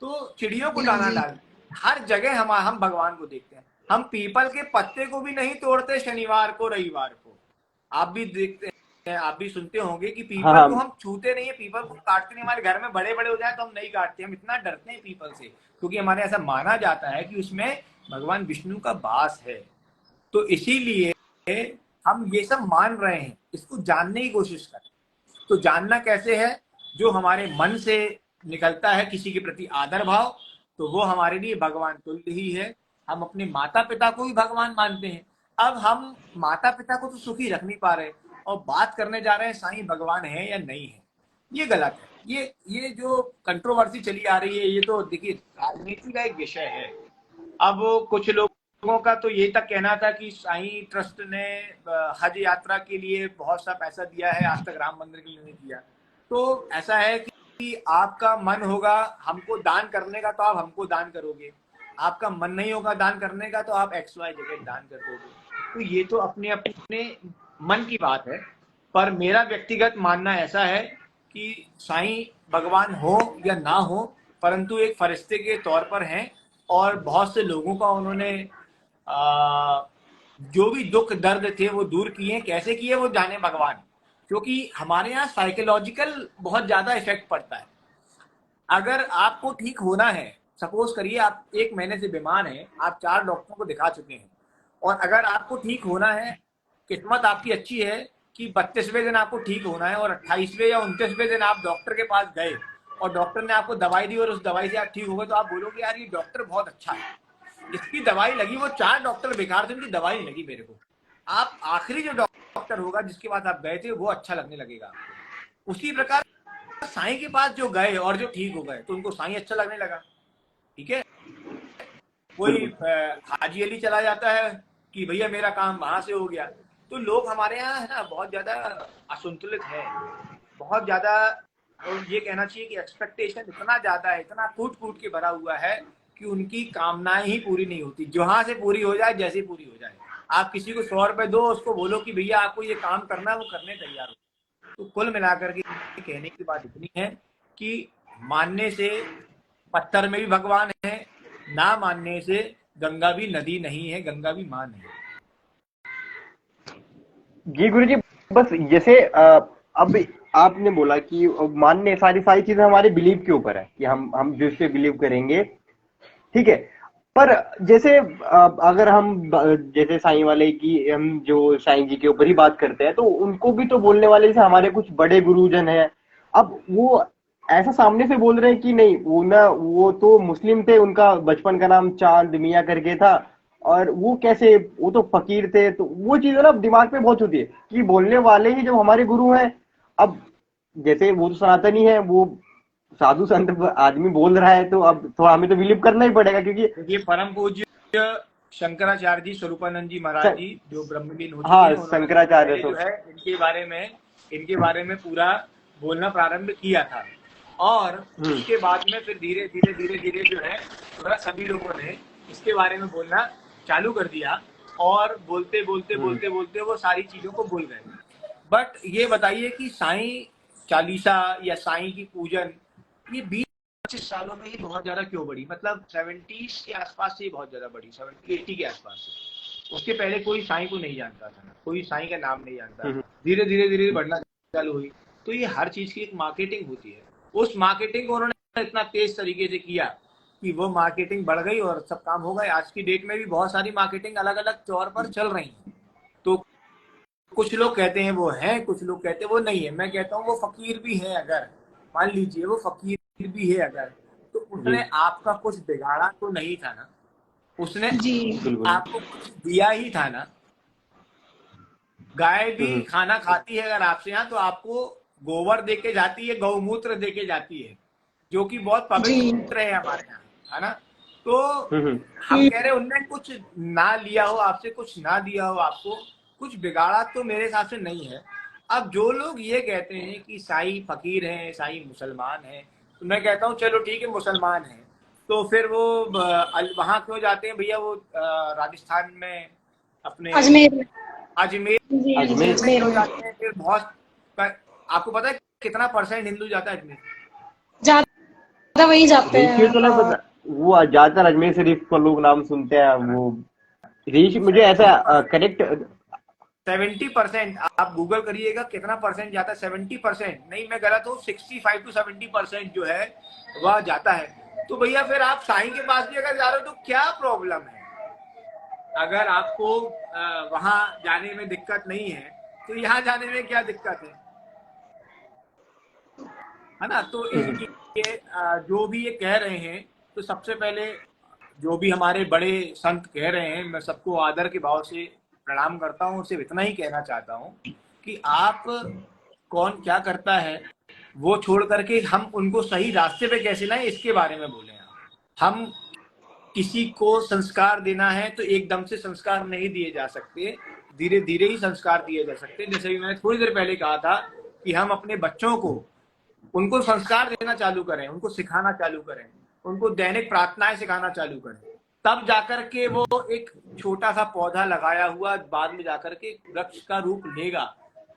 तो चिड़ियों को जी दाना जी। डालते हैं। हर जगह हम भगवान को देखते हैं। हम पीपल के पत्ते को भी नहीं तोड़ते शनिवार को रविवार को। आप भी देखते हैं, आप भी सुनते होंगे कि हाँ पीपल हाँ। को हम छूते नहीं है, पीपल को काटते नहीं। हमारे घर में बड़े बड़े हो जाए तो हम नहीं काटते, हम इतना डरते हैं पीपल से, क्योंकि हमारे ऐसा माना जाता है कि उसमें भगवान विष्णु का वास है। तो इसीलिए हम ये सब मान रहे हैं, इसको जानने की कोशिश करें। तो जानना कैसे है? जो हमारे मन से निकलता है किसी के प्रति आदर भाव, तो वो हमारे लिए भगवान तुल्य ही है। हम अपने माता पिता को भी भगवान मानते हैं। अब हम माता पिता को तो सुखी रख नहीं पा रहे और बात करने जा रहे हैं साईं भगवान है या नहीं है, ये गलत है। ये जो कंट्रोवर्सी चली आ रही है, ये तो देखिए राजनीति का एक विषय है। अब कुछ लोगों का तो ये तक कहना था कि साईं ट्रस्ट ने हज यात्रा के लिए बहुत सा पैसा दिया है, आज तक राम मंदिर के लिए नहीं दिया। तो ऐसा है कि आपका मन होगा हमको दान करने का तो आप हमको दान करोगे, आपका मन नहीं होगा दान करने का तो आप XY जगह दान कर दोगे। तो ये तो अपने अपने मन की बात है। पर मेरा व्यक्तिगत मानना ऐसा है कि साईं भगवान हो या ना हो, परंतु एक फरिश्ते के तौर पर हैं और बहुत से लोगों का उन्होंने जो भी दुख दर्द थे वो दूर किए। कैसे किए वो जाने भगवान, क्योंकि हमारे यहाँ साइकोलॉजिकल बहुत ज्यादा इफेक्ट पड़ता है। अगर आपको ठीक होना है, सपोज करिए आप 1 महीने से बीमार हैं, आप 4 डॉक्टरों को दिखा चुके हैं, और अगर आपको ठीक होना है, किस्मत आपकी अच्छी है कि 32वें दिन आपको ठीक होना है और 28वें या 29वें दिन आप डॉक्टर के पास गए और डॉक्टर ने आपको दवाई दी और उस दवाई से आप ठीक हो गए, तो आप बोलोगे यार ये डॉक्टर बहुत अच्छा है, इसकी दवाई लगी। वो 4 डॉक्टर बेकार थे, उनकी दवाई नहीं लगी मेरे को। आप आखिरी जो डॉक्टर होगा जिसके पास आप गए थे वो अच्छा लगने लगेगा आपको। उसी प्रकार साईं के पास जो गए और जो ठीक हो गए तो उनको साईं अच्छा लगने लगा, ठीक है। कोई हाजी अली चला जाता है कि भैया मेरा काम वहां से हो गया। तो लोग हमारे यहाँ है ना बहुत ज्यादा असंतुलित है, बहुत ज्यादा और ये कहना चाहिए कि एक्सपेक्टेशन इतना ज्यादा है, इतना कूट कूट के भरा हुआ है कि उनकी कामनाएं ही पूरी नहीं होती। जहां से पूरी हो जाए, जैसे पूरी हो जाए, आप किसी को 100 रुपए दो, उसको बोलो कि भैया आपको ये काम करना है, वो करने तैयार हो। तो कुल मिलाकर के कहने की बात इतनी है कि मानने से पत्थर में भी भगवान है, ना मानने से गंगा भी नदी नहीं है, गंगा भी मां नहीं है। जी गुरु जी, बस जैसे अब आपने बोला कि मानने, सारी सारी चीजें हमारे बिलीव के ऊपर है कि हम जिस पे बिलीव करेंगे, ठीक है। पर जैसे अगर हम जैसे साईं वाले की, हम जो साईं जी के ऊपर ही बात करते हैं, तो उनको भी तो बोलने वाले जैसे हमारे कुछ बड़े गुरुजन हैं, अब वो ऐसा सामने से बोल रहे हैं कि नहीं, वो ना, वो तो मुस्लिम थे, उनका बचपन का नाम चांद मियाँ करके था, और वो कैसे, वो तो फकीर थे। तो वो चीज ना दिमाग पे बहुत होती है कि बोलने वाले ही जब हमारे गुरु हैं, अब जैसे वो तो सनातनी है, वो साधु संत आदमी बोल रहा है, तो अब तो हमें तो बिलीव करना ही पड़ेगा, क्योंकि ये परम पूज्य शंकराचार्य जी, स्वरूपानंद जी महाराज जी, जो ब्रह्मलीन हो चुके हाँ, हैं, उन्होंने शंकराचार्य जो है इनके बारे में पूरा बोलना प्रारंभ किया था। और उसके बाद में फिर धीरे धीरे धीरे धीरे जो है थोड़ा सभी लोगों ने इसके बारे में बोलना चालू कर दिया, और बोलते बोलते बोलते बोलते वो सारी चीजों को भूल गए। बट ये बताइए कि साईं चालीसा या साईं की पूजन ये 20-25 सालों में ही बहुत ज्यादा क्यों बढ़ी? मतलब 70s के आसपास से ही बहुत ज्यादा बढ़ी, 70-80 के आसपास से। उसके पहले कोई साईं को नहीं जानता था, कोई साईं का नाम नहीं जानता। धीरे धीरे धीरे बढ़ना चालू हुई। तो ये हर चीज की एक मार्केटिंग होती है। उस मार्केटिंग को उन्होंने इतना तेज तरीके से किया कि वो मार्केटिंग बढ़ गई और सब काम हो गए। आज की डेट में भी बहुत सारी मार्केटिंग अलग अलग तौर पर चल रही है। तो कुछ लोग कहते हैं वो है, कुछ लोग कहते हैं वो नहीं है। मैं कहता हूँ वो फकीर भी है, अगर मान लीजिए वो फकीर भी है अगर, तो उसने आपका कुछ बिगाड़ा तो नहीं था ना, उसने आपको कुछ दिया ही था ना। गाय भी खाना खाती है अगर आपसे यहाँ, तो आपको गोबर देके जाती है, गौमूत्र देके जाती है, जो कि बहुत पवित्र है हमारे यहाँ, है ना। तो हम कह रहे उनने कुछ ना लिया हो आपसे, कुछ ना दिया हो आपको, कुछ बिगाड़ा तो मेरे हिसाब से नहीं है। अब जो लोग ये कहते हैं कि साईं फकीर हैं, साईं मुसलमान हैं, तो मैं कहता हूँ चलो ठीक है, मुसलमान हैं, तो फिर वो वहां क्यों जाते हैं भैया? वो राजस्थान में अपने अजमेर में क्यों जाते हैं? फिर बहुत, आपको पता है कितना % हिंदू जाता है अजमेर? ज्यादा वही जाते हैं। तो नहीं पता, वो ज्यादातर अजमेर शरीफ को लोग नाम सुनते हैं। वो रेश मुझे ऐसा करेक्ट 70% आप गूगल करिएगा कितना % जाता है। 70% नहीं, मैं गलत हूँ, 65 to 70% जो है वह जाता है। तो भैया फिर आप साईं के पास भी अगर जा रहे हो तो क्या प्रॉब्लम है? अगर आपको वहां जाने में दिक्कत नहीं है तो यहाँ जाने में क्या दिक्कत है ना। तो इसलिए जो भी ये कह रहे हैं, तो सबसे पहले जो भी हमारे बड़े संत कह रहे हैं, मैं सबको आदर के भाव से प्रणाम करता हूँ। सिर्फ इतना ही कहना चाहता हूँ कि आप कौन क्या करता है वो छोड़ करके हम उनको सही रास्ते पे कैसे लाएं, इसके बारे में बोले। हम किसी को संस्कार देना है तो एकदम से संस्कार नहीं दिए जा सकते, धीरे धीरे ही संस्कार दिए जा सकते। जैसे भी मैंने थोड़ी देर पहले कहा था कि हम अपने बच्चों को, उनको संस्कार देना चालू करें, उनको सिखाना चालू करें, उनको दैनिक प्रार्थनाएं सिखाना चालू करें, तब जाकर के वो एक छोटा सा पौधा लगाया हुआ बाद में जाकर के वृक्ष का रूप लेगा।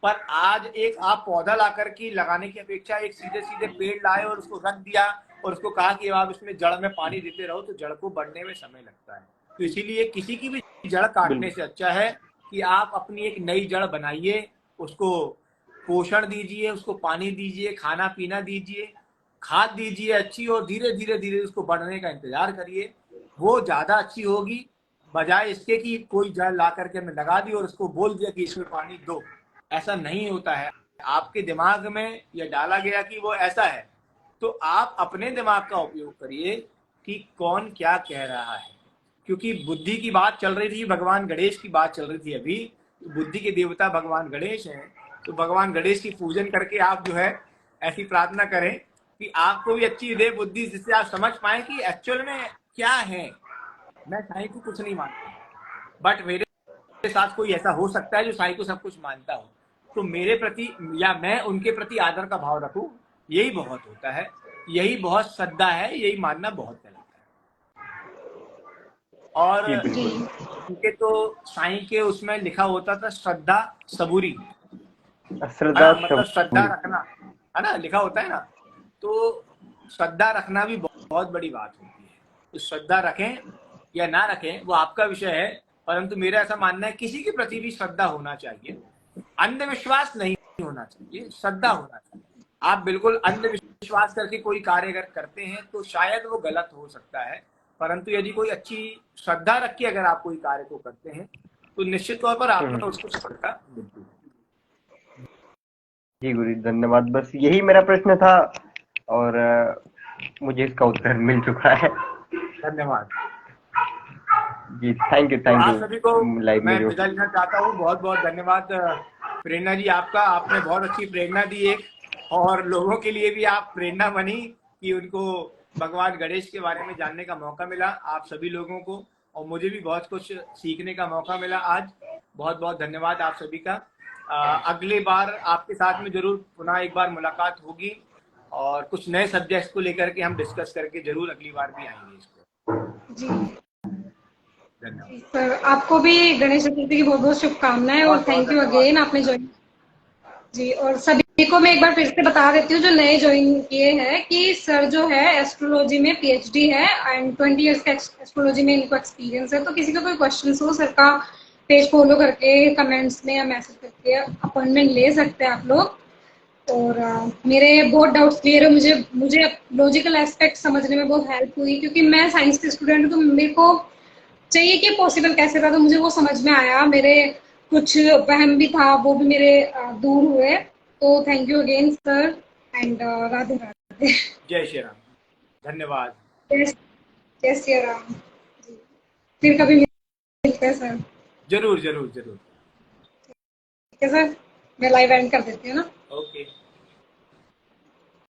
पर आज एक आप पौधा ला करके लगाने की अपेक्षा एक सीधे सीधे पेड़ लाए और उसको रख दिया और उसको कहा कि आप इसमें जड़ में पानी देते रहो, तो जड़ को बढ़ने में समय लगता है। तो इसीलिए किसी की भी जड़ काटने से अच्छा है कि आप अपनी एक नई जड़ बनाइए, उसको पोषण दीजिए, उसको पानी दीजिए, खाना पीना दीजिए, खाद दीजिए अच्छी, और धीरे धीरे धीरे उसको बढ़ने का इंतजार करिए। वो ज्यादा अच्छी होगी, बजाय इसके कि कोई जड़ ला करके हमने लगा दी और उसको बोल दिया कि इसमें पानी दो। ऐसा नहीं होता है। आपके दिमाग में यह डाला गया कि वो ऐसा है, तो आप अपने दिमाग का उपयोग करिए कि कौन क्या कह रहा है। क्योंकि बुद्धि की बात चल रही थी, भगवान गणेश की बात चल रही थी अभी, तो बुद्धि के देवता भगवान गणेश हैं। तो भगवान गणेश की पूजन करके आप जो है ऐसी प्रार्थना करें कि आपको भी अच्छी दे बुद्धि, जिससे आप समझ पाए कि एक्चुअल में क्या है। मैं साईं को कुछ नहीं मानता, बट मेरे साथ कोई ऐसा हो सकता है जो साईं को सब कुछ मानता हो, तो मेरे प्रति या मैं उनके प्रति आदर का भाव रखूं, यही बहुत होता है, यही बहुत श्रद्धा है, यही मानना बहुत गलत है। और जी जी बिल्कुल। उनके तो साईं के उसमें लिखा होता था श्रद्धा सबूरी, है श्रद्धा ना, मतलब श्रद्धा सबूरी। रखना, है ना, लिखा होता है ना। तो श्रद्धा रखना भी बहुत बड़ी बात होती है। तो श्रद्धा रखें या ना रखें वो आपका विषय है, परंतु मेरा ऐसा मानना है किसी के प्रति भी श्रद्धा होना चाहिए, अंधविश्वास नहीं होना चाहिए, श्रद्धा होना चाहिए। आप बिल्कुल अंधविश्वास करके कोई कार्य अगर करते हैं तो शायद वो गलत हो सकता है, परंतु यदि कोई अच्छी श्रद्धा रख के अगर आप कोई कार्य को करते हैं तो निश्चित तौर पर आप में उसको सफलता मिलती है। जी गुरु जी, धन्यवाद। बस यही मेरा प्रश्न था और मुझे इसका उत्तर मिल चुका है। धन्यवाद। जी तो थैंक आप यू सभी को लाइव मैं मेरे विदा लेना चाहता हूँ। बहुत बहुत धन्यवाद प्रेरणा जी आपका, आपने बहुत अच्छी प्रेरणा दी एक, और लोगों के लिए भी आप प्रेरणा बनी कि उनको भगवान गणेश के बारे में जानने का मौका मिला, आप सभी लोगों को, और मुझे भी बहुत कुछ सीखने का मौका मिला आज। बहुत बहुत धन्यवाद आप सभी का। अगली बार आपके साथ में जरूर पुनः एक बार मुलाकात होगी और कुछ नए सब्जेक्ट्स को लेकर के हम डिस्कस करके जरूर अगली बार भी आएंगे इसको। जी धन्यवाद। सर, आपको भी गणेश चतुर्थी की बहुत बहुत शुभकामनाएं और बहुत बहुत थैंक यू धन्यवाद। अगेन आपने ज्वाइन। जी, और सभी को मैं एक बार फिर से बता देती हूँ जो नए ज्वाइन किए हैं कि सर जो है एस्ट्रोलॉजी में पीएचडी है एंड 20 इयर्स का एस्ट्रोलॉजी में इनको एक्सपीरियंस है। तो किसी का कोई क्वेश्चन हो सर का पेज फॉलो करके कमेंट्स में या मैसेज करके अपॉइंटमेंट ले सकते हैं आप लोग। और मेरे बहुत डाउट्स क्लियर है, मुझे मुझे लॉजिकल एस्पेक्ट समझने में बहुत हेल्प हुई क्योंकि मैं साइंस की स्टूडेंट हूँ, तो मेरे को चाहिए कि पॉसिबल कैसे था, तो मुझे वो समझ में आया। मेरे कुछ वहम भी था वो भी मेरे दूर हुए। तो thank you again sir and Radhe Radhe. जय श्री राम। धन्यवाद। जय जय श्री राम। जी, फिर कभी मिलते हैं सर। जरूर जरूर जरूर। ठीक है सर, मैं लाइव एंड कर देती हूँ ना। ओके।